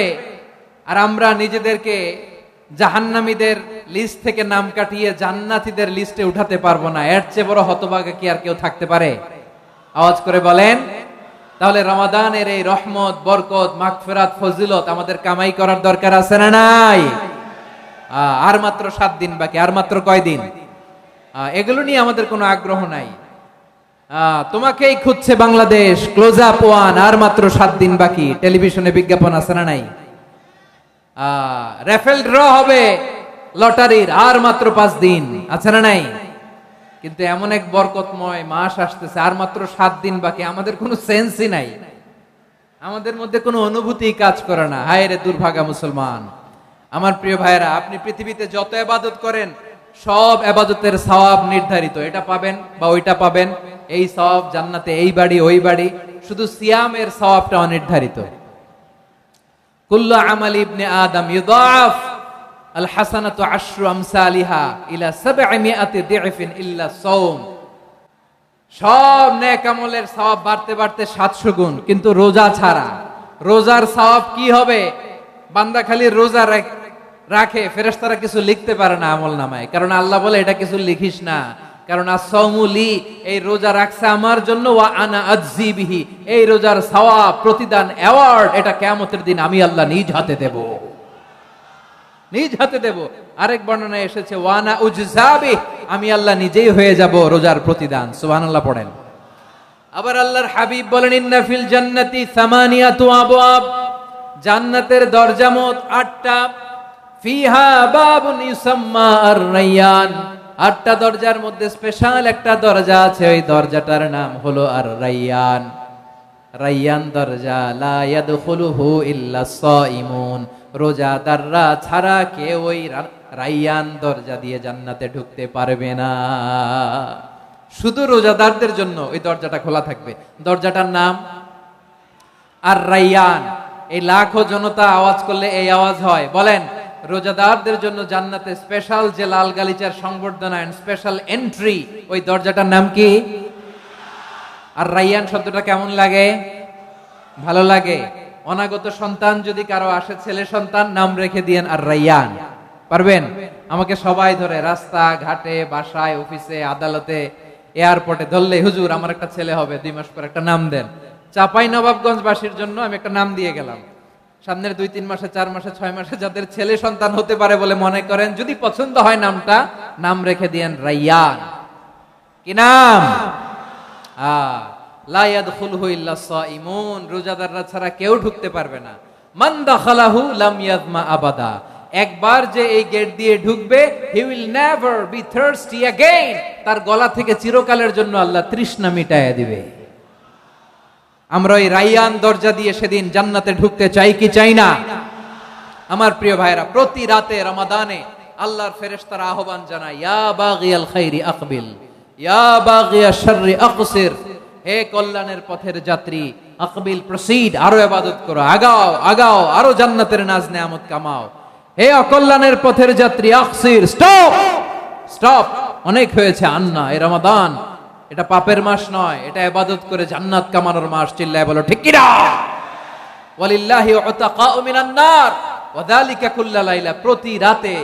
আর আমরা নিজেদেরকে জাহান্নামীদের লিস্ট থেকে নাম কাটিয়ে জান্নাতীদের লিস্টে উঠাতে পারবো না। এর চেয়ে বড় হতভাগা কি আর কেউ থাকতে পারে? আওয়াজ করে বলেন। তাহলে রমাদানের এই রহমত, বরকত, মাগফিরাত, ফজিলত আমাদের কামাই করার দরকার আছে না নাই? আর মাত্র 7 দিন বাকি। আর মাত্র কয় দিন? এগুলো নিয়ে আমাদের কোনো আগ্রহ নাই। তোমাকেই খুঁজছে বাংলাদেশ, ক্লোজ আপ ওয়ান, আর মাত্র 7 দিন বাকি। টেলিভিশনে বিজ্ঞাপন আছে না নাই? রেফেল ড্র হবে লটারির, আর মাত্র 5 দিন, আছে না নাই? কিন্তু এমন এক বরকতময় মাস আসতেছে, আর মাত্র 7 দিন বাকি। আমাদের কোনো সেন্সই নাই। আমাদের মধ্যে কোনো অনুভূতি কাজ করে না। হায় রে দুর্ভাগা মুসলমান। আমার প্রিয় ভাইরা, আপনি পৃথিবীতে যত ইবাদত করেন সব ইবাদতের সওয়াব নির্ধারিত, এটা পাবেন বা ওইটা পাবেন, এই সওয়াব জান্নাতে, এই বাড়ি ওই বাড়ি। শুধু সিয়ামের সওয়াবটা অনির্ধারিত। কুল্লু আমাল ইবনে আদম ইউদাফ আল হাসানাতু আশরু আমসালিহা ইলা 700 দি'ফিন ইল্লা সাওম। সব নেক আমলের সওয়াব বাড়তে বাড়তে 700 গুণ, কিন্তু রোজা ছাড়া। রোজার সওয়াব কি হবে? বান্দা খালি রোজা রাখে, ফেরেশতারা কিছু লিখতে পারে না আমল নামায়, কারণ আল্লাহ বলে এটা কিছু লিখিস না, কারণ as-সাওমু লি, এই রোজা রাখছে আমার জন্য, ওয়া আনা আজজি বিহি, এই রোজার সওয়াব, প্রতিদান, অ্যাওয়ার্ড, এটা কিয়ামতের দিন আমি আল্লাহ নিজ হাতে দেব, নিজ হাতে দেব। আরেক বর্ণনায় এসেছে ওয়া আনা উজজাবি, আমি আল্লাহ নিজেই হয়ে যাব রোজার প্রতিদান। সুবহানাল্লাহ পড়েন। আবার আল্লাহর হাবিব বলেন ইন্না ফিল জান্নাতি সামানিয়াতু আবওয়াব, জান্নাতের দরজা মোট 8টা। ফিহা বাবুন ইউসাম্মা আর-রায়্যান, 8টা দরজার মধ্যে স্পেশাল একটা দরজা আছে, ওই দরজাটার নাম হলো আর-রায়্যান। রায়্যান দরজা, লা ইয়াদখুলুহু ইল্লা সাইমুন, রোজাদাররা ছাড়া কেউ ওই রায়্যান দরজা দিয়ে জান্নাতে ঢুকতে পারবে না। শুধু রোজাদারদের জন্য ওই দরজাটা খোলা থাকবে। দরজাটার নাম আর-রায়্যান। এই লাখো জনতা আওয়াজ করলে এই আওয়াজ হয়, বলেন রোজাদারদের জন্য জান্নাতে স্পেশাল যে লাল গালিচার সংবর্ধনা এন্ড স্পেশাল এন্ট্রি, ওই দরজাটার নাম কি? আর-রায়্যান শব্দটা কেমন লাগে? ভালো লাগে। অনাগত সন্তান যদি কারো আসে, ছেলে সন্তান, নাম রেখে দিয়েন আর-রায়্যান। পারবেন? আমাকে সবাই ধরে রাস্তা ঘাটে, বাসায়, অফিসে, আদালতে, এয়ারপোর্টে ধরলে, হুজুর আমার একটা ছেলে হবে 2 মাস পর, একটা নাম দেন। চাঁপাইনবাবগঞ্জবাসীর জন্য আমি একটা নাম দিয়ে গেলাম। সামনের 2-3 মাসে, 4 মাসে, 6 মাসে যাদের ছেলে সন্তান হতে পারে বলে মনে করেন, যদি পছন্দ হয় নামটা, নাম রেখে দিয়েন রায়্যান। কি নাম? লা ইয়াদখুলুহু ইল্লা সাইমুন, রোজাদাররা ছাড়া কেউ ঢুকতে পারবে না। মান দাখালাহু লাম ইয়াযমা আবাদা, একবার যে এই গেট দিয়ে ঢুকবে, he will never be thirsty again, তার গলা থেকে চিরকালের জন্য আল্লাহ তৃষ্ণা মিটায়া দিবে। আমরা ওই রায়্যান দরজা দিয়ে সেদিন জান্নাতে ঢুকতে চাই কি চাই না? আমার প্রিয় ভাইরা, প্রতি রাতে রমাদানে আল্লাহর ফেরেশতারা আহ্বান জানায়, ইয়া বাগিয়াল খাইরি আকবিল, ইয়া বাগিয়াশ শাররি আকসির, হে কল্যাণের পথের যাত্রী, আকবিল, প্রসিড, আরো ইবাদত করো, আগাও আগাও, আরো জান্নাতের নাজ নেয়ামত কামাও। হে অকল্যাণের পথের যাত্রী, আকসির, স্টপ স্টপ, অনেক হয়েছে, আন্না, এই রমাদান এটা পাপের মাস নয়, এটা ইবাদত করে জান্নাত কামানোর মাস। চিল্লায় বলো ঠিক কি না? ওয়ালিল্লাহি উতাকাউ মিনান নার ওয়া যালিকা কুল্লা লাইলা, প্রতি রাতে,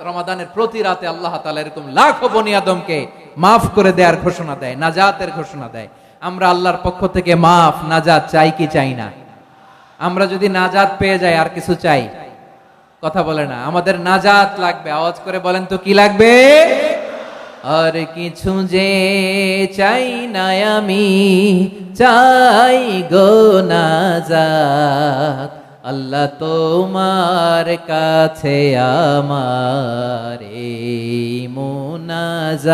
রমাদানের প্রতি রাতে আল্লাহ তাআলা এরকম লাখো বনি আদমকে maaf করে দেওয়ার ঘোষণা দেয়, নাজাতের ঘোষণা দেয়। আমরা আল্লাহর পক্ষ থেকে মাফ, নাজাত চাই কি চাই না? আমরা যদি নাজাত পেয়ে যাই আর কিছু চাই? কথা বলে না। আমাদের নাজাত লাগবে। আওয়াজ করে বলেন তো কি লাগবে? আর কিছু যে চাই না আমি, চাই গো নাজাত, আল্লাহ তোমার কাছে আমার এই মুনাজাত।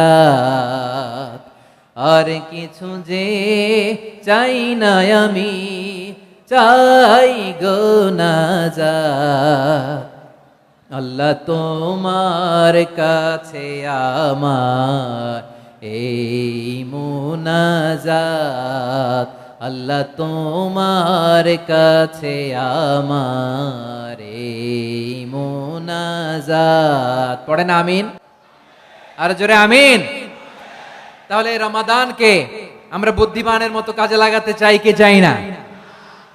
আর কিছু যে চাই না আমি, চাই গো নাজাত, আল্লাহ তোমার কাছে আমার এই মুনাজাত, আল্লাহ তোমার কাছে আমার এই মুনাজাত। পড়েন আমিন, আর জোরে আমিন। তাহলে রমাদানকে আমরা বুদ্ধিমানের মতো কাজে লাগাতে চাই কি চাই না?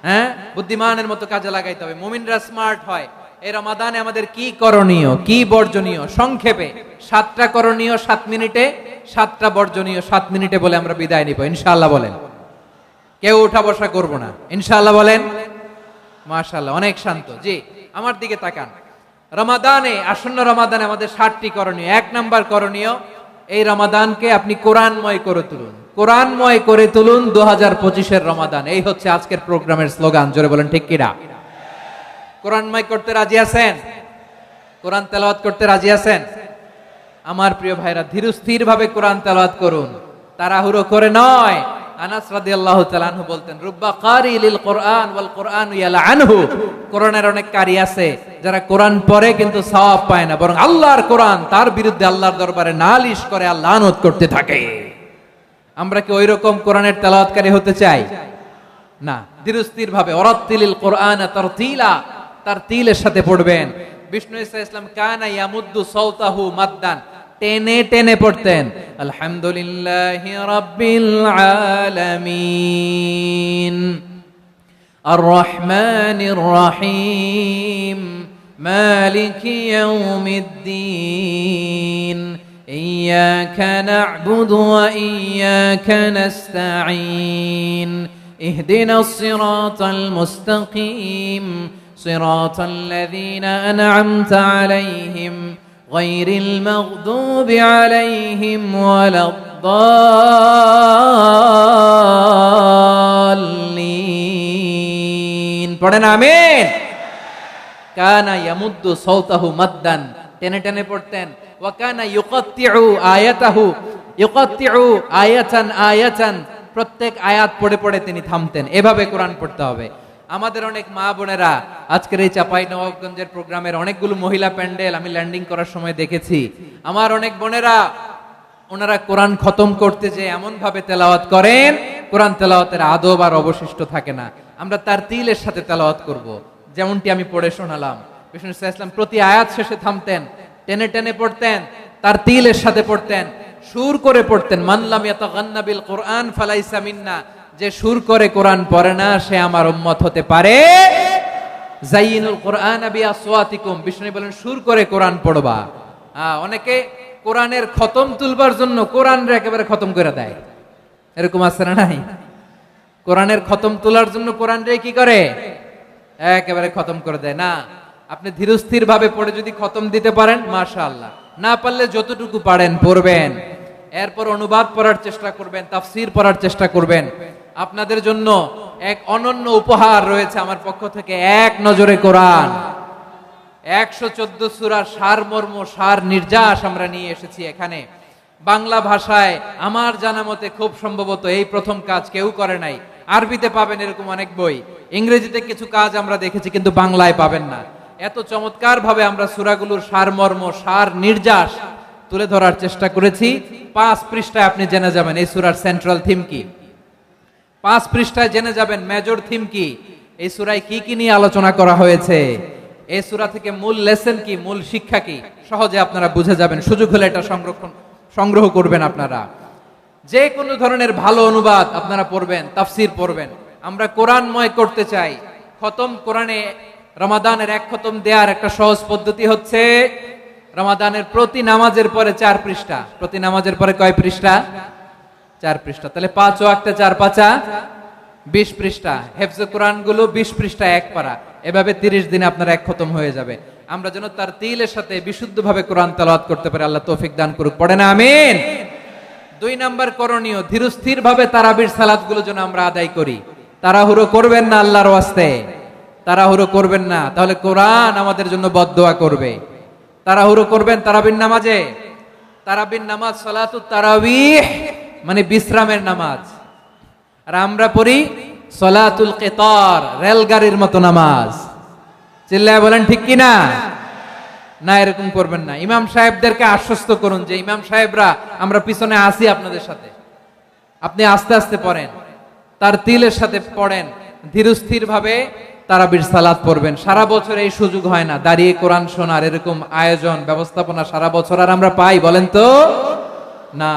হ্যাঁ, বুদ্ধিমানের মতো কাজে লাগাইতে হবে। মুমিনরা স্মার্ট হয়। এই রমাদানে আমাদের কি করণীয়, কি বর্জনীয়, সংক্ষেপে 7টা করণীয় 7 মিনিটে, 7টা বর্জনীয় 7 মিনিটে বলে আমরা বিদায় নিব ইনশাআল্লাহ। বলেন, কেউ উঠা বসা করব না ইনশাআল্লাহ। বলেন মাশাআল্লাহ, অনেক শান্ত। জি, আমার দিকে তাকান। রমাদানে, আসন্ন রমাদানে আমাদের 7টি করণীয়। 1 নাম্বার করণীয়, এই রমাদানকে আপনি কোরআনময় করে তুলুন। কোরআনময় করে তুলুন 2025-এর রমাদান। এই হচ্ছে আজকের প্রোগ্রামের স্লোগান। জোরে বলেন ঠিক কিনা? কোরআনময় করতে রাজি আছেন? কোরআন তেলাওয়াত করতে রাজি আছেন? আমার প্রিয় ভাইরা, ধীরস্থির ভাবে কোরআন তেলাওয়াত করুন, তাড়াহুড়ো করে নয়। আনাস রাদিয়াল্লাহু তাআলা আনহু বলতেন, রুব্বা কারি লিল কোরআন ওয়াল কোরআনু ইয়ালআনহু, কোরআনের অনেক কারি আছে যারা কোরআন পড়ে কিন্তু সওয়াব পায় না, বরং আল্লাহর কোরআন তার বিরুদ্ধে আল্লাহর দরবারে নালিশ করে আর লানত করতে থাকে। আমরা কি ওইরকম কোরআনের তেলাওয়াতকারী হতে চাই? না। ধীরস্থির ভাবে ওয়ারাত্তিলিল কোরআনা তারতিলা, তারতিলের সাথে পড়বেন। বিষ্ণু ইসা ইসলাম কানা ইয়ামুদ্দু সাওতাহু মাদ্দান, টেনে টেনে পড়তেন। আলহামদুলিল্লাহি রাব্বিল আলামিন আর রহমানির রহিম মালিকি ইয়াউমিদ্দিন ইয়্যাকা না'বুদু ওয়া ইয়্যাকা নাস্তাঈন ইহদিনাস সিরাতাল মুস্তাকিম সিরাতাল লাযীনা আন'আমতা আলাইহিম গায়রিল মাগদুবি আলাইহিম ওয়ালাদ-দাল্লিন। পড়েন আমিন। কানা ইয়ামুদ্দু সাওতাহু মাদ্দান, টেনে টেনে পড়তেন। ওয়া কানা ইউকাত্তিউ আয়াতাহু, ইউকাত্তিউ আয়াতান আয়াতান, প্রত্যেক আয়াত পড়ে পড়ে তিনি থামতেন। এভাবে কোরআন পড়তে হবে। আমাদের অনেক মা বোনেরা আজকের এই চাঁপাইনবাবগঞ্জের প্রোগ্রামের অনেকগুলো মহিলা প্যান্ডেল আমি ল্যান্ডিং করার সময় দেখেছি। আমার অনেক বোনেরা ওনারা কোরআন খতম করতে যে এমন ভাবে তেলাওয়াত করেন, কোরআন তেলাওয়াতের আদব আর অবশিষ্ট থাকে না। আমরা তারতিলের সাথে তেলাওয়াত করব, যেমনটি আমি পড়ে শোনালাম। বিষ্ণু ইসলাম প্রতি আয়াত শেষে থামতেন, টেনে টেনে পড়তেন, তারতিলের সাথে পড়তেন, সুর করে পড়তেন। মান লাম ইয়াতাগান্না বিল কোরআন ফালাইসা মিন্না, যে সুর করে কোরআন পড়ে না সে আমার উম্মত হতে পারে। যায়িনুল কোরআন বিআসওয়াতিকুম, বিষ্ণু বলেন সুর করে কোরআন পড়বা। অনেকে কোরআনের খতম তুলবার জন্য কোরআনরে একেবারে খতম করে দেয়, এরকম আছে না নাই? কোরআনের খতম তোলার জন্য কোরআনরে কি করে? একেবারে খতম করে দেয় না। আপনি ধীরস্থির ভাবে পড়ে যদি খতম দিতে পারেন মাশাআল্লাহ, না পারলে যতটুকু পারেন পড়বেন। এরপর অনুবাদ পড়ার চেষ্টা করবেন, তাফসীর পড়ার চেষ্টা করবেন। আপনাদের জন্য এক অনন্য উপহার রয়েছে আমার পক্ষ থেকে, এক নজরে কোরআন। 114 সূরার সারমর্ম, সার নির্যাস আমরা নিয়ে এসেছি এখানে। বাংলা ভাষায় আমার জানা মতে খুব সম্ভবত এই প্রথম কাজ কেউ করে নাই। আরবিতে পাবেন এরকম অনেক বই, ইংরেজিতে কিছু কাজ আমরা দেখেছি, কিন্তু বাংলায় পাবেন না। এত চমৎকার ভাবে আমরা সূরাগুলোর সারমর্ম, সার নির্যাস তুলে ধরার চেষ্টা করেছি। 5 পৃষ্ঠায় আপনি জেনে যাবেন এই সূরার সেন্ট্রাল থিম কি। 5 পৃষ্ঠায় জেনে যাবেন মেজর থিম কি, এই সূরায় কি কি নিয়ে আলোচনা করা হয়েছে, এই সূরা থেকে মূল লেসন কি, মূল শিক্ষা কি, সহজে আপনারা বুঝে যাবেন। সুযোগ হলে এটা সংগ্রহ করবেন আপনারা। যে কোনো ধরনের ভালো অনুবাদ আপনারা পড়বেন, তাফসীর পড়বেন। আমরা কোরআনময় করতে চাই। খতম কোরআনে রমাদানের 1 খতম দেওয়ার একটা সহজ পদ্ধতি হচ্ছে রমাদানের প্রতি নামাজের পরে 4 পৃষ্ঠা। প্রতি নামাজের পরে কয় পৃষ্ঠা? 4 পৃষ্ঠা। তাহলে 5 ওয়াক্তে 4 পাঁচা 20 পৃষ্ঠা। হেফজে কোরআন গুলো 20 পৃষ্ঠা 1 পারা। এভাবে 30 দিনে আপনার 1 খতম হয়ে যাবে। আমরা যেন তারতিলের সাথে বিশুদ্ধভাবে কোরআন তেলাওয়াত করতে পারি, আল্লাহ তৌফিক দান করুক। পড়েন আমিন। 2 নাম্বার করণীয়, ধীরস্থির ভাবে তারাবির সালাত গুলো যেন আমরা আদায় করি। তাড়াহুড়ো করবেন না আল্লাহর ওয়াস্তে, তাড়াহুড়ো করবেন না, তাহলে কোরআন আমাদের জন্য বদদোয়া করবে। তাড়াহুড়ো করবেন তারাবির নামাজে। তারাবির নামাজ সালাতুত তারাবিহ মানে বিশ্রামের নামাজ। আর আমরা পড়ি সালাতুল কিতার, রেলগাড়ির মতো নামাজ। চিল্লায় বলেন ঠিক কি না? না, এরকম করবেন না। ইমাম সাহেবদেরকে আশ্বস্ত করুন যে ইমাম সাহেবরা আমরা পিছনে আসি আপনাদের সাথে, আপনি আস্তে আস্তে পড়েন, তারতিলের সাথে পড়েন, ধীরস্থির ভাবে তারাবির সালাত পড়বেন। সারা বছর এই সুযোগ হয় না, দাঁড়িয়ে কোরআন শোনার এরকম আয়োজন ব্যবস্থাপনা সারা বছর আর আমরা পাই বলেন তো? না।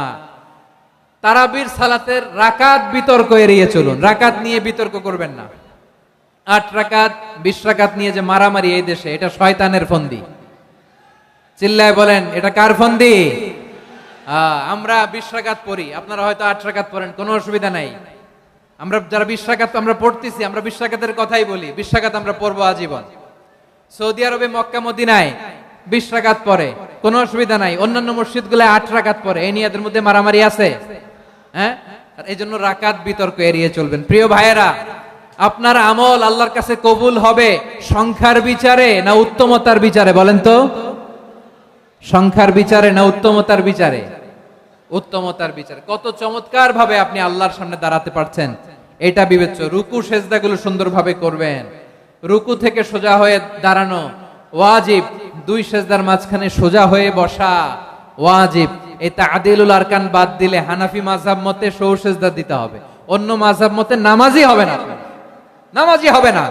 তারাবির সালাতের রাকাত বিতর্ক এড়িয়ে চলুন। রাকাত নিয়ে বিতর্ক করবেন না। 8 রাকাত 20 রাকাত নিয়ে যে মারামারি এই দেশে, এটা শয়তানের ফন্দি। চিল্লায় বলেন এটা কার ফন্দি? আমরা 20 রাকাত পড়ি, আপনারা হয়তো 8 রাকাত পড়েন, কোনো অসুবিধা নাই। আমরা যারা 20 রাকাত আমরা পড়তেছি, আমরা 20 রাকাতের কথাই বলি। 20 রাকাত আমরা পড়বো আজীবন। সৌদি আরবে মক্কা মদিনায় 20 রাকাত পড়ে, কোনো অসুবিধা নাই। অন্যান্য মসজিদ গুলো 8 রাকাত পড়ে। এই নিয়ে এদের মধ্যে মারামারি আছে? হ্যাঁ। আর এই জন্য রাকাত বিতর্ক এড়িয়ে চলবেন। প্রিয় ভাইয়েরা, আপনার আমল আল্লাহর কাছে কবুল হবে সংখ্যার বিচারে না উত্তমতার বিচারে? বলেন তো, সংখ্যার বিচারে না উত্তমতার বিচারে? উত্তমতার বিচার। কত চমৎকার ভাবে আপনি আল্লাহর সামনে দাঁড়াতে পারছেন এটা বিবেচ্য। রুকু সেজদাগুলো সুন্দরভাবে করবেন। রুকু থেকে সোজা হয়ে দাঁড়ানো ওয়াজিব, দুই সেজদার মাঝখানে সোজা হয়ে বসা ওয়াজিব। এই তা'দিলুল আরকান বাদ দিলে হানাফি মাযহাব মতে সৌ সেজদা দিতে হবে, অন্য মাযহাব মতে নামাজই হবে না, নামাজই হবে না।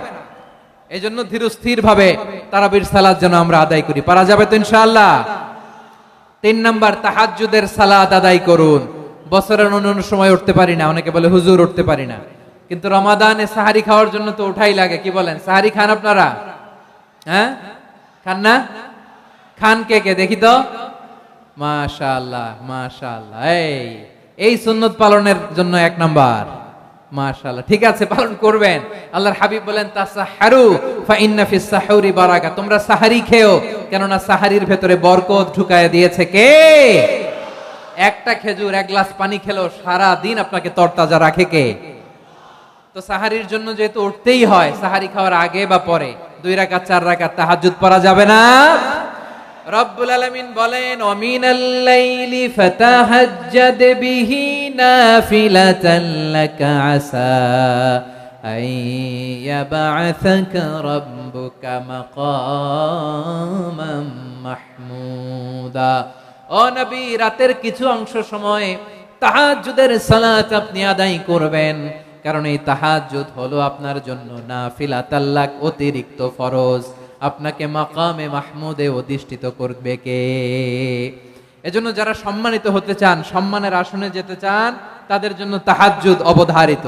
এজন্য ধীরস্থির ভাবে তারাবির সালাত যেন আমরা আদায় করি। পারা যাবে তো ইনশাআল্লাহ? 3 নাম্বার, তাহাজ্জুদের সালাত আদায় করুন। বছরের অন্য সময় উঠতে পারি না, অনেকে বলে হুজুর উঠতে পারি না, কিন্তু রমাদানে সাহারি খাওয়ার জন্য তো উঠাই লাগে। কি বলেন, সাহারি খান আপনারা? হ্যাঁ, খান না? খান কে কে দেখি তো? মাশাআল্লাহ মাশাআল্লাহ। এই সুন্নত পালনের জন্য 1 নাম্বার। মাশাআল্লাহ, ঠিক আছে, পালন করবেন। আল্লাহর হাবিব বলেন তাসাহহারু ফা ইন্না ফিস সাহুরি বারাকা, তোমরা সাহারি খেও, কেননা সাহারির ভেতরে বরকত ঢুকায় দিয়েছে কে? একটা খেজুর, 1 গ্লাস পানি খেলো সারা দিন আপনাকে তরতাজা রাখে কে? তো সাহারির জন্য যেহেতু উঠতেই হয়, সাহারি খাওয়ার আগে বা পরে 2 রাকাত 4 রাকাত তাহাজ্জুদ পড়া যাবে না? রব্বুল আলামিন বলেন ওয়ামিনাল লাইলি ফাতাহাজ্জাদ বিহি নাফিলাতান লাকা আসা আইয়াবআসাকা রাব্বুকা মাকামান মাহমুদা। ও নবী, রাতের কিছু অংশ সময় তাহাজ্জুদের সালাত আপনি আদায় করবেন, কারণ এই তাহাজ্জুদ হলো আপনার জন্য নাফিলাতাল লাক, অতিরিক্ত ফরজ। আপনাকে মাকামে মাহমুদে অধিষ্ঠিত করবে কে? এজন্য যারা সম্মানিত হতে চান, সম্মানের আসনে যেতে চান, তাদের জন্য তাহাজ্জুদ অবধারিত।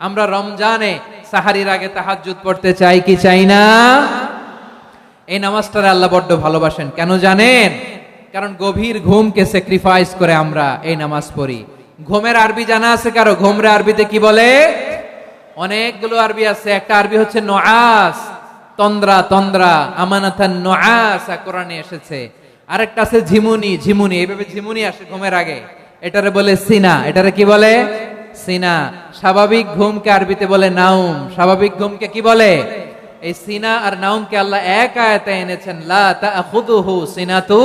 আমরা রমজানে সাহারির আগে তাহাজ্জুদ পড়তে চাই কি চাই না? এই নামাজটারে আল্লাহ বড্ড ভালোবাসেন। কেন জানেন? কারণ গভীর ঘুমকে স্যাক্রিফাইস করে আমরা এই নামাজ পড়ি। ঘুমের আরবি জানা আছে কারো? ঘুমরে আরবিতে কি বলে? অনেকগুলো আরবি আছে। একটা আরবি হচ্ছে নুআস, তন্দ্রা, তন্দ্রা, আমানাতান নুআসা কোরআনে এসেছে। আরেকটা আছে ঝিমুনি, ঝিমুনি, এইভাবে ঝিমুনি আসে ঘুমের আগে, এটারে বলে সিনা। এটারে কি বলে? সিনা। স্বাভাবিক ঘুমকে আরবিতে বলে নাউম। স্বাভাবিক ঘুমকে কি বলে? এই সিনা আর নাউমকে আল্লাহ এক আয়াতে এনেছেন, লা তাখুযুহু সিনাতু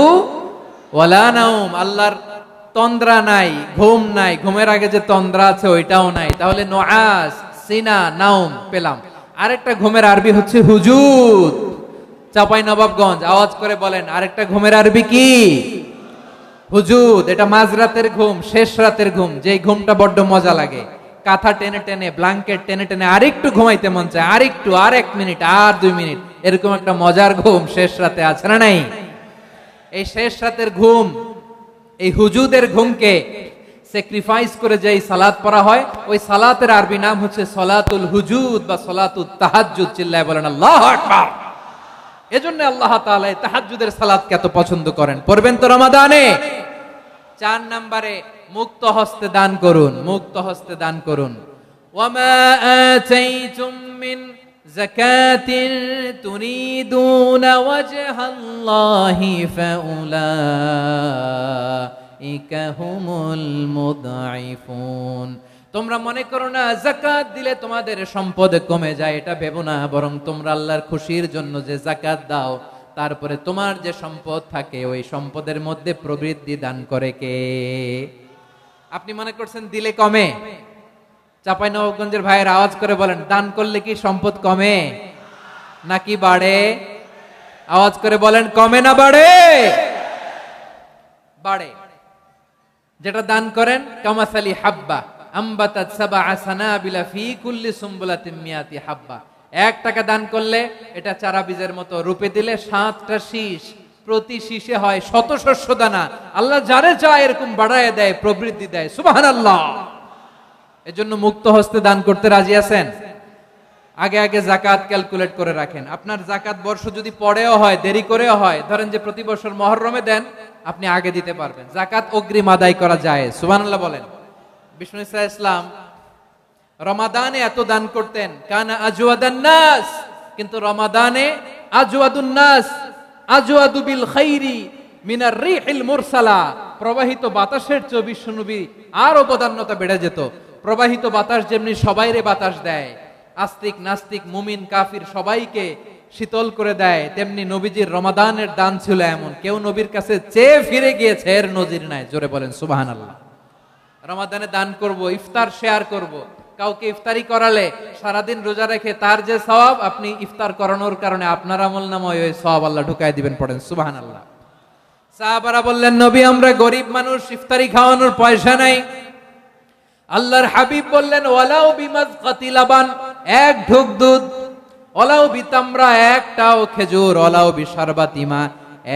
ওয়ালা নাউম। আল্লাহর তন্দ্রা নাই, ঘুম নাই, ঘুমের আগে যে তন্দ্রা আছে ওইটাও নাই। তাহলে নুআস, সিনা, নাউম পেলাম। আরেকটা ঘুমের আরবি হচ্ছে হুজুদ। চাঁপাইনবাবগঞ্জ আওয়াজ করে বলেন, আরেকটা ঘুমের আরবি কি? হুজুদ। এটা মাঝরাতের ঘুম, শেষ রাতের ঘুম, যেই ঘুমটা বড্ড মজা লাগে। কাঁথা টেনে টেনে, ব্ল্যাঙ্কেট টেনে টেনে আরেকটু ঘুমাইতে মন চায়, আরেকটু, আর 1 মিনিট, আর 2 মিনিট, এরকম একটা মজার ঘুম শেষ রাতে আছে না নাই? এই শেষ রাতের ঘুম, এই হুজুদের ঘুমকে স্যাক্রিফাইস করে যেই সালাত পড়া হয়, ওই সালাতের আরবি নাম হচ্ছে সলাতুল হুজুদ বা সলাতুত তাহাজ্জুদ। চিল্লায় বলেন আল্লাহু আকবার। এজন্য আল্লাহ তাআলা এই তাহাজ্জুদের সালাতকে এত পছন্দ করেন। পড়বেন তো রমাদানে? 4 নম্বরে মুক্ত হস্তে দান করুন, মুক্ত হস্তে দান করুন। ওয়ামা আতাইতুম মিন যাকাতিন তুরিদুনা ওয়াজহাল্লাহি ফাউলাইকা হুমুল মুদঈফুন। তোমরা মনে করো না যাকাত দিলে তোমাদের সম্পদ কমে যায়, এটা ভেবো না, বরং তোমরা আল্লাহর খুশির জন্য যে যাকাত দাও, তারপরে তোমার যে সম্পদ থাকে ওই সম্পদের মধ্যে প্রবৃদ্ধি দান করে কে? আপনি মনে করছেন দিলে কমে? চাঁপাইনবাবগঞ্জের ভাইয়ের আওয়াজ করে বলেন, দান করলে কি সম্পদ কমে নাকি বাড়ে? আওয়াজ করে বলেন, কমে না বাড়ে? বাড়ে। যেটা দান করেন, কামাসালি হাব্বা আম্বাতাত সাবআ সানাবিলা ফি কুল্লি সুমবুলাতিন মিয়াতি হাব্বা। 1 টাকা দান করলে এটা চারা বীজের মতো, রূপে দিলে 7টা শীষ, প্রতি শীষে হয় 100 শস্য দানা। আল্লাহ যারে চায় এরকম বাড়ায় দেয়, প্রবৃদ্ধি দেয়। সুবহানাল্লাহ। এজন্য মুক্ত হস্তে দান করতে রাজি আছেন? আগে আগে যাকাত ক্যালকুলেট করে রাখেন। আপনার যাকাত বর্ষ যদি পরেও হয়, দেরি করেও হয়, ধরেন যে প্রতি বছর মুহররমে দেন, আপনি আগে দিতে পারবেন। যাকাত অগ্রিম আদায় করা যায়। সুবহানাল্লাহ বলেন। বিষ্ণু ইসা ইসলাম রমাদানে এত দান করতেন, কানা আজওয়াদান নাস, কিন্তু রমাদানে আজওয়াদুন নাস আজওয়াদু বিল খাইরি মিনার রিহিল মুরসালা। প্রবাহিত বাতাসের চেয়ে বিশ্বনবী আরো বদান্যতা বেড়ে যেত। প্রবাহিত বাতাস যেমনি সবাইরে বাতাস দেয়, আস্তিক নাস্তিক মুমিন কাফির সবাইকে শীতল করে দেয়, তেমনি নবীজির রমাদানের দান ছিল এমন, কেউ নবীর কাছে চেয়ে ফিরে গিয়েছে এর নজির নাই। জোরে বলেন সুবহানাল্লাহ। রমাদানে দান করব, ইফতার শেয়ার করব। কাউকে ইফতারি করালে সারাদিন রোজা রেখে তার যে সওয়াব, আপনি ইফতার করানোর কারণে আপনার আমলনামায় ওই সওয়াব আল্লাহ ঢুকায় দিবেন। পড়েন সুবহানাল্লাহ। সাহাবারা বললেন, নবী আমরা গরিব মানুষ, ইফতারি খাওয়ানোর পয়সা নাই। আল্লাহর হাবিব বললেন, ওয়ালাউ বিমাজকাতি লাবান, এক ঢোক দুধ, ওয়ালাউ বিতামরা, একটাও খেজুর, ওয়ালাউ বিশারবাতি মা,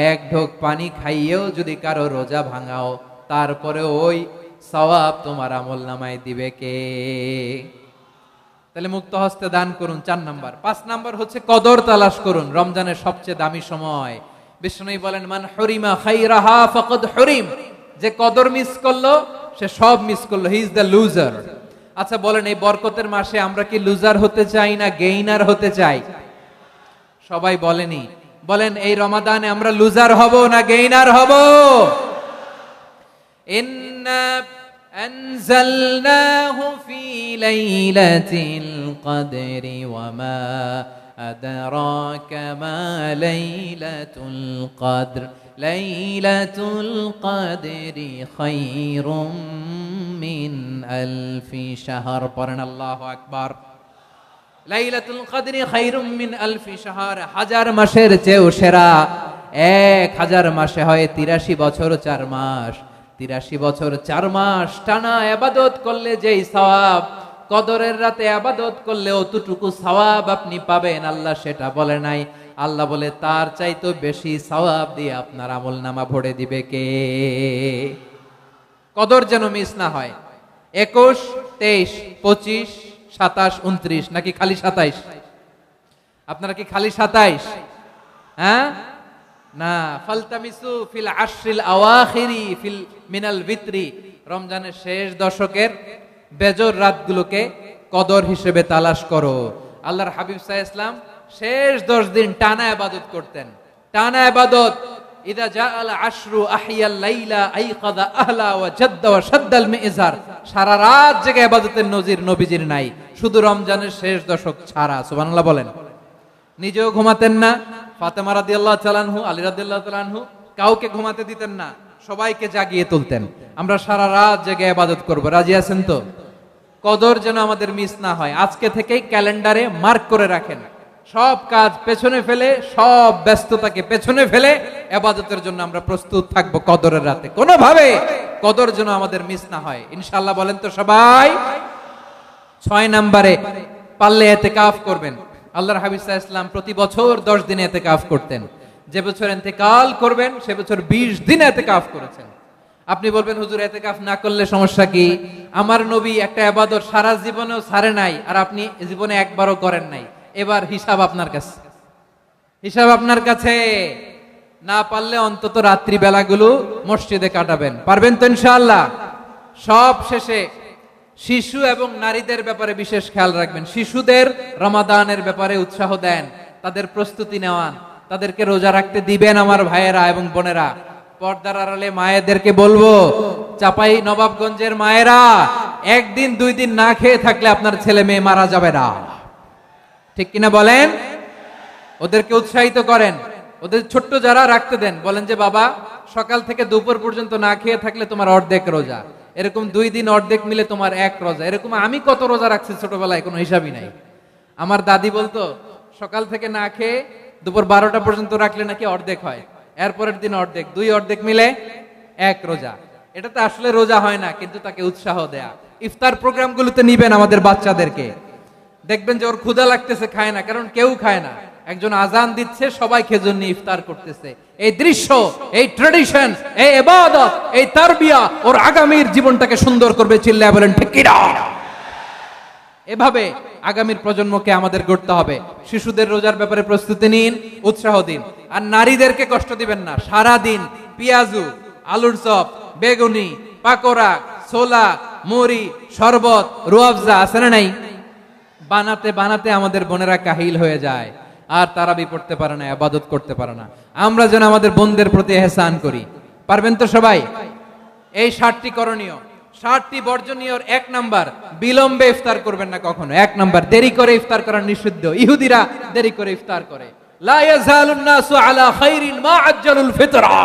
এক ঢোক পানি খাইয়েও যদি কারো রোজা ভাঙাও, তারপরে ওই সওয়াব তোমার আমলনামায় দিবে কে? তাহলে মুক্ত হস্তে দান করুন, 4 নাম্বার। 5 নাম্বার হচ্ছে কদর তালাশ করুন, রমজানের সবচেয়ে দামি সময়। বিষ্ণু বলেন, মান হুরিমা খাইরাহা ফাকাদ হুরিম, যে কদর মিস করলো সে সব মিস করলো, হি ইজ দ্য লুজার। আচ্ছা বলেন, এই বরকতের মাসে আমরা কি লুজার হতে চাই না গেইনার হতে চাই? সবাই বলেনি, বলেন এই রমাদানে আমরা লুজার হব না গেইনার হব? ইন্না আনজালনাহু ফি লাইলাতিল কদরি ওয়া মা আদরাকা মা লাইলাতুল কদর লাইলাতুল কদরি খায়রুম মিন আলফি শাহর। পড়েন আল্লাহু আকবার। লাইলাতুল কদরি খায়রুম মিন আলফি শাহর, 1000 মাসের চেয়েও সেরা। 1000 মাসে হয় 83 বছর 4 মাস। 83 বছর 4 মাস টানা ইবাদত করলে যেই সওয়াব, কদরের রাতে ইবাদত করলে অতটুকু সওয়াব আপনি পাবেন, আল্লাহ সেটা বলে নাই। আল্লাহ বলে তার চাইতে বেশি সওয়াব দিয়ে আপনার আমলনামা ভরে দিবে কে? কদর যেন মিস না হয়। 21, 23, 25, 27, 29 নাকি খালি 27? আপনারা কি খালি 27? হ্যাঁ না, ফালতামিসু ফিল আশরিল আওয়াখিরি ফিল মিনাল ভিতরি, রমজানের শেষ দশকের বেজর রাতগুলোকে কদর হিসেবে তালাশ করো। আল্লাহর হাবিব সাল্লাল্লাহু আলাইহি ওয়াসাল্লাম শেষ 10 দিন টানা ইবাদত করতেন, টানা ইবাদত। ইদা জাআল আশরু আহিয়াল লাইলা আইকাযা আহলা ওয়া জাদ্দা ওয়া শাদ্দাল মিজার, সারা রাত জেগে ইবাদতের নজির নবীজির নাই, শুধু রমজানের শেষ দশক ছাড়া। সুবহানাল্লাহ বলেন। নিজেও ঘুমাতেন না, ফাতেমা রাদিয়াল্লাহু তাআলা আনহু, আলী রাদিয়াল্লাহু তাআলা আনহু কাউকে ঘুমাতে দিতেন না, সবাইকে জাগিয়ে তুলতেন। আমরা সারা রাত জেগে ইবাদত করব, রাজি আছেন তো? কদর যেন আমাদের মিস না হয়। আজকে থেকেই ক্যালেন্ডারে মার্ক করে রাখেন, সব কাজ পেছনে ফেলে, সব ব্যস্ততাকে পেছনে ফেলে ইবাদতের জন্য আমরা প্রস্তুত থাকব কদরের রাতে। কোনোভাবে কদর যেন আমাদের মিস না হয়, ইনশাআল্লাহ। বলেন তো সবাই। 6 নম্বরে পারলে ইতিকাফ করবেন। আল্লাহর হাবিব সাল্লাল্লাহু আলাইহি ওয়াসাল্লাম প্রতি বছর 10 দিন ইতিকাফ করতেন। যে বছর ইন্তেকাল করবেন সে বছর 20 দিন ইতিকাফ করেছেন। আপনি বলবেন, হুজুর ইতিকাফ না করলে সমস্যা কি? আমার নবী একটা ইবাদত সারা জীবনেও ছাড়ে নাই, আর আপনি জীবনে একবারও করেন নাই। এবার হিসাব আপনার কাছে, হিসাব আপনার কাছে। না পারলে অন্তত রাত্রি বেলাগুলো মসজিদে কাটাবেন। পারবেন তো ইনশাআল্লাহ? সব শেষে শিশু এবং নারীদের ব্যাপারে বিশেষ খেয়াল রাখবেন। শিশুদের রমাদানের ব্যাপারে উৎসাহ দেন, তাদের প্রস্তুতি নেওয়ান, তাদেরকে রোজা রাখতে দিবেন। আমার ভাইয়েরা এবং বোনেরা, পর্দার আড়ালে মায়েদেরকে বলবো, চাপাই নবাবগঞ্জের মায়েরা, 1 দিন 2 দিন না খেয়ে থাকলে আপনার ছেলে মেয়ে মারা যাবে না, ঠিক কিনা বলেন? ওদেরকে উৎসাহিত করেন, ওদের ছোট্ট যারা রাখতে দেন, বলেন যে বাবা সকাল থেকে দুপুর পর্যন্ত না খেয়ে থাকলে তোমার অর্ধেক রোজা, এরকম 2 দিন অর্ধেক মিলে তোমার 1 রোজা। এরকম আমি কত রোজা রাখছি ছোটবেলায়, কোনো হিসাবই নাই। আমার দাদি বলতো সকাল থেকে না খেয়ে দুপুর 12টা পর্যন্ত রাখলে নাকি অর্ধেক হয়, এরপরের দিন অর্ধেক, 2 অর্ধেক মিলে 1 রোজা। এটা তো আসলে রোজা হয় না, কিন্তু তাকে উৎসাহ দেয়া। ইফতার প্রোগ্রামগুলোতে নিবেন আমাদের বাচ্চাদেরকে, দেখবেন যে ওর ক্ষুধা লাগতেছে, খায় না, কারণ কেউ খায় না। একজন আজান দিচ্ছে, সবাই খেজুর নিয়ে ইফতার করতেছে। এই দৃশ্য, এই ট্র্যাডিশন, এই ইবাদত, এই তারবিয়া ওর আগামীর জীবনটাকে সুন্দর করবে। চিল্লায় বলেন ঠিক কি না? এভাবে আগামীর প্রজন্মকে আমাদের গড়তে হবে। শিশুদের রোজার ব্যাপারে প্রস্তুতি নিন, উৎসাহ দিন। আর নারীদেরকে কষ্ট দিবেন না। সারা দিন পেঁয়াজু, আলুর চপ, বেগুনি, পাকোড়া, ছোলা, মুড়ি, শরবত, রুয়াবজা আছে না নাই? বানাতে বানাতে আমাদের বোনেরা কাহিল হয়ে যায়, আর তারাবি পড়তে পারে না, ইবাদত করতে পারে না। আমরা যেন আমাদের বোনদের প্রতি ইহসান করি। পারবেন তো সবাই? এই 7টি করণীয়, 7টি বর্জনীয়। 1 নাম্বার, বিলম্বে ইফতার করবেন না কখনো। 1 নাম্বার, দেরি করে ইফতার করা নিষিদ্ধ। ইহুদিরা দেরি করে ইফতার করে। লা ইয়াজালুন নাসু আলা খাইরিন মা আজ্জালুল ফিতরা।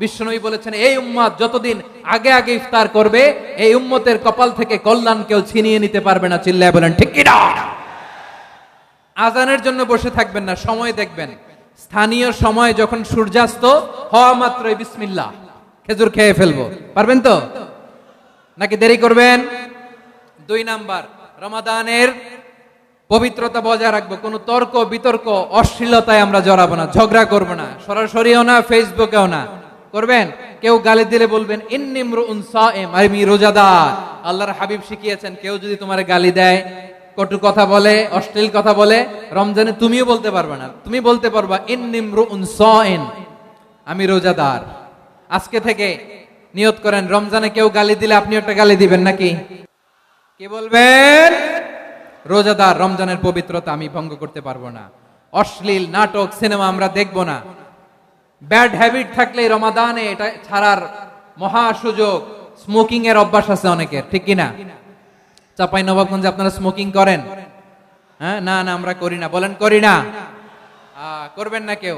বিশ্বনবী বলেছেন এই উম্মত যতদিন আগে আগে ইফতার করবে এই উম্মতের কপাল থেকে কল্যাণ কেউ ছিনিয়ে নিতে পারবে না। চিল্লায় বলেন ঠিক কি না? আজানের জন্য বসে থাকবেন না, সময় দেখবেন। স্থানীয় সময় যখন সূর্যাস্ত হওয়া মাত্রই বিসমিল্লাহ, খেজুর খেয়ে ফেলবো। পারবেন তো নাকি দেরি করবেন? 2 নাম্বার, রমাদানের পবিত্রতা বজায় রাখবো। কোনো তর্ক বিতর্ক অশ্লীলতায় আমরা জড়াবো না, ঝগড়া করবো না, সরাসরিও না, ফেসবুকেও না। করবেন? কেউ গালি দিলে বলবেন ইন্নী ইমরুউন সাইম, আমি রোজাদার। আল্লাহর হাবিব শিখিয়েছেন কেউ যদি তোমার গালি দেয়, কটু কথা বলে, অশ্লীল কথা বলে, রমজানে তুমিও বলতে পারবে না। তুমি বলতে পারবা ইন্নী ইমরুউন সাইম, আমি রোজাদার। আজকে থেকে নিয়ত করেন রমজানে কেউ গালি দিলে আপনি একটা গালি দিবেন নাকি? কি বলবেন? রোজাদার, রমজানের পবিত্রতা আমি ভঙ্গ করতে পারবো না। অশ্লীল নাটক সিনেমা আমরা দেখবো না। ব্যাড হ্যাবিট থাকলে রমাদানে এটা ছাড়ার মহা সুযোগ। স্মোকিং এর অভ্যাস আছে অনেকের, ঠিক কিনা? চাপাই নবাবগঞ্জে আপনারা স্মোকিং করেন? হ্যাঁ, না না আমরা করি না। বলেন করি না। করবেন না কেউ?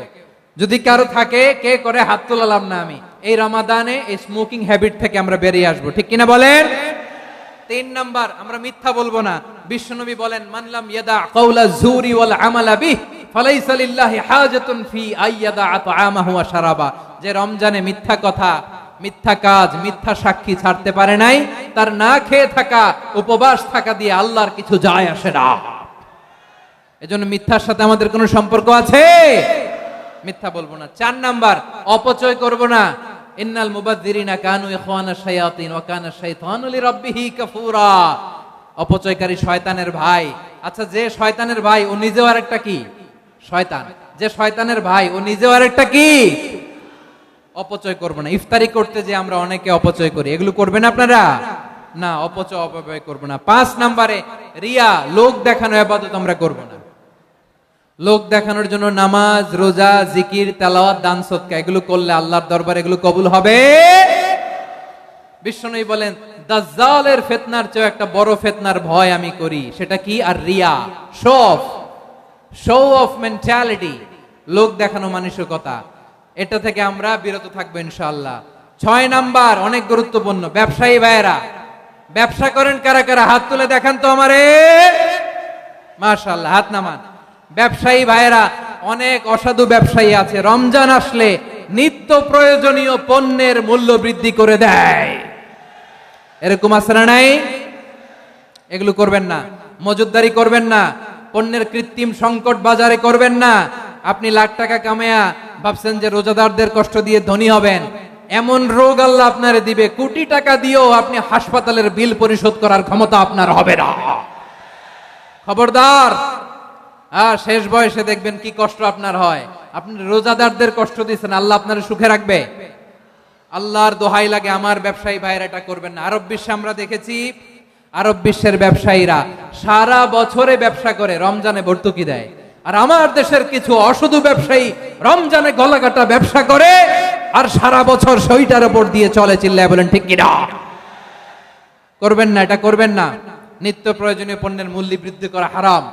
যদি কারো থাকে, কে করে হাত তোলালাম না আমি। এই রমাদানে এই স্মোকিং হ্যাবিট থেকে আমরা বেরিয়ে আসবো, ঠিক কিনা বলেন? 3 নাম্বার, আমরা মিথ্যা বলবো না। বিশ্বনবী বলেন মানলাম ইয়াদা কাওলা যুরি ওয়াল আমালা বিহ ফালাইসা লিল্লাহি হাজাতুন ফি আইয়াদা তাআমাহু ওয়া শারাবা। যে রমজানে মিথ্যা কথা, মিথ্যা কাজ, মিথ্যা সাক্ষী ছাড়তে পারে নাই, তার না খেয়ে থাকা, উপবাস থাকা দিয়ে আল্লাহর কিছু যায় আসে না। এজন্য মিথ্যার সাথে আমাদের কোনো সম্পর্ক আছে? মিথ্যা বলবো না। 4 নাম্বার, অপচয় করব না। ইন্নাল মুবাযযিরিনা কানু ইখওয়ানাশ শায়াতিন ওয়া কানা শাইতানু লিরাব্বিহি কাফুরা। অপচয়কারী শয়তানের ভাই। আচ্ছা, যে শয়তানের ভাই ও নিজেও আরেকটা কি? শয়তান। যে শয়তানের ভাই ও নিজেও আরেকটা কি? অপচয় করব না। ইফতারি করতে যে আমরা অনেকে অপচয় করি, এগুলো করবেন আপনারা? না, অপচয় করব না। 5 নম্বরে রিয়া, লোক দেখানো ইবাদত আমরা করব না। লোক দেখানোর জন্য নামাজ, রোজা, জিকির, তেলাওয়াত, দান সদকা এগুলো করলে আল্লাহর দরবারে এগুলো কবুল হবে। বিশ্বনবী বলেন দাজ্জালের ফিতনার চেয়ে একটা বড় ফিতনার ভয় আমি করি, সেটা কি? আর রিয়া, শো অফ মেন্টালিটি, লোক দেখানো মানসিকতা। এটা থেকে আমরা বিরত থাকবো ইনশাআল্লাহ। 6 নাম্বার, অনেক গুরুত্বপূর্ণ। ব্যবসায়ী ভাইয়েরা, ব্যবসা করেন কারা কারা? হাত তুলে দেখান তো আমারে। মাশাআল্লাহ, হাত নামান। ব্যবসায়ী ভাইয়েরা, অনেক অসাধু ব্যবসায়ী আছে, রমজান আসলে নিত্য প্রয়োজনীয় পণ্যের মূল্য বৃদ্ধি করে দেয়। এরকম আছে না নাই? এগুলো করবেন না। মজুদদারি করবেন না। পণ্যের কৃত্রিম সংকট বাজারে করবেন না। আপনি লাখ টাকা কামায়া ভাবছেন যে রোজাদারদের কষ্ট দিয়ে ধনী হবেন। এমন রোগ আল্লাহ আপনারে দিবে, কোটি টাকা দিয়েও আপনি হাসপাতালের বিল পরিশোধ করার ক্ষমতা আপনার হবে না। খবরদার। শেষ বয়সে দেখবেন কি কষ্ট আপনার হয়। আপনি রোজাদারদের কষ্ট দিচ্ছেন, আল্লাহ আপনার সুখে রাখবে? আল্লাহর দোহাই লাগে, আমার ব্যবসায়ী ভাইয়েরা এটা করবেন না। আরব বিশ্বে আমরা দেখেছি, আরব বিশ্বের ব্যবসায়ীরা সারা বছরে ব্যবসা করে, রমজানে ভর্তুকি দেয়। আর আমার দেশের কিছু অসাধু ব্যবসায়ী রমজানে গলাকাটা ব্যবসা করে আর সারা বছর সইটার উপর দিয়ে চলে। চিল্লায় বলেন ঠিক কিনা? করবেন না, এটা করবেন না। নিত্য প্রয়োজনীয় পণ্যের মূল্য বৃদ্ধি করা হারাম,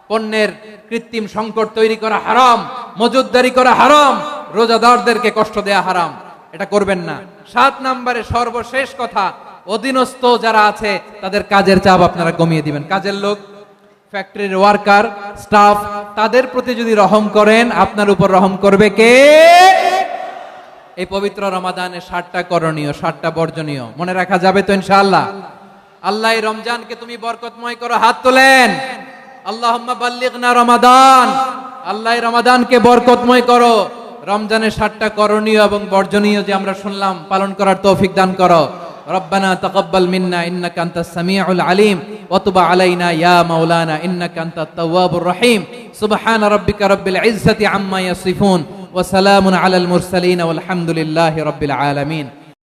পণ্যের কৃত্রিম সংকট তৈরি করা হারাম, মজুদদারি করা হারাম, রোজাদারদেরকে কষ্ট দেয়া হারাম। এটা করবেন না। 7 নম্বরে সর্বশেষ কথা, অধীনস্থ যারা আছে তাদের কাজের চাপ আপনারা কমিয়ে দিবেন। কাজের লোক, ফ্যাক্টরির ওয়ার্কার, স্টাফ, তাদের প্রতি যদি রহম করেন, আপনার উপর রহম করবে কে? এই পবিত্র রমাদানে 7টা করণীয়, 7টা বর্জনীয় মনে রাখা যাবে তো ইনশাআল্লাহ? আল্লাহ এই রমজানকে তুমি বরকতময় করো। হাত তোলেন। আল্লাহুম্মা বাল্লিগনা রমাদান। আল্লাহ এই রমাদানকে বরকতময় করো। রমজানের 7টা করণীয় এবং বর্জনীয় যে আমরা শুনলাম, পালন করার তৌফিক দান করো। রব্বানা তাকাব্বাল মিন্না ইন্নাকা আনতাস সামিউল আলিম ওয়া তুব আলাইনা ইয়া মাওলানা ইন্নাকা আনতাত তাওয়াবুর রহিম। সুবহান রাব্বিকা রাব্বিল ইজ্জাতি আম্মা ইয়াসিফুন ওয়া সালামুন আলাল মুরসালিন ওয়াল হামদুলিল্লাহি রাব্বিল আলামিন।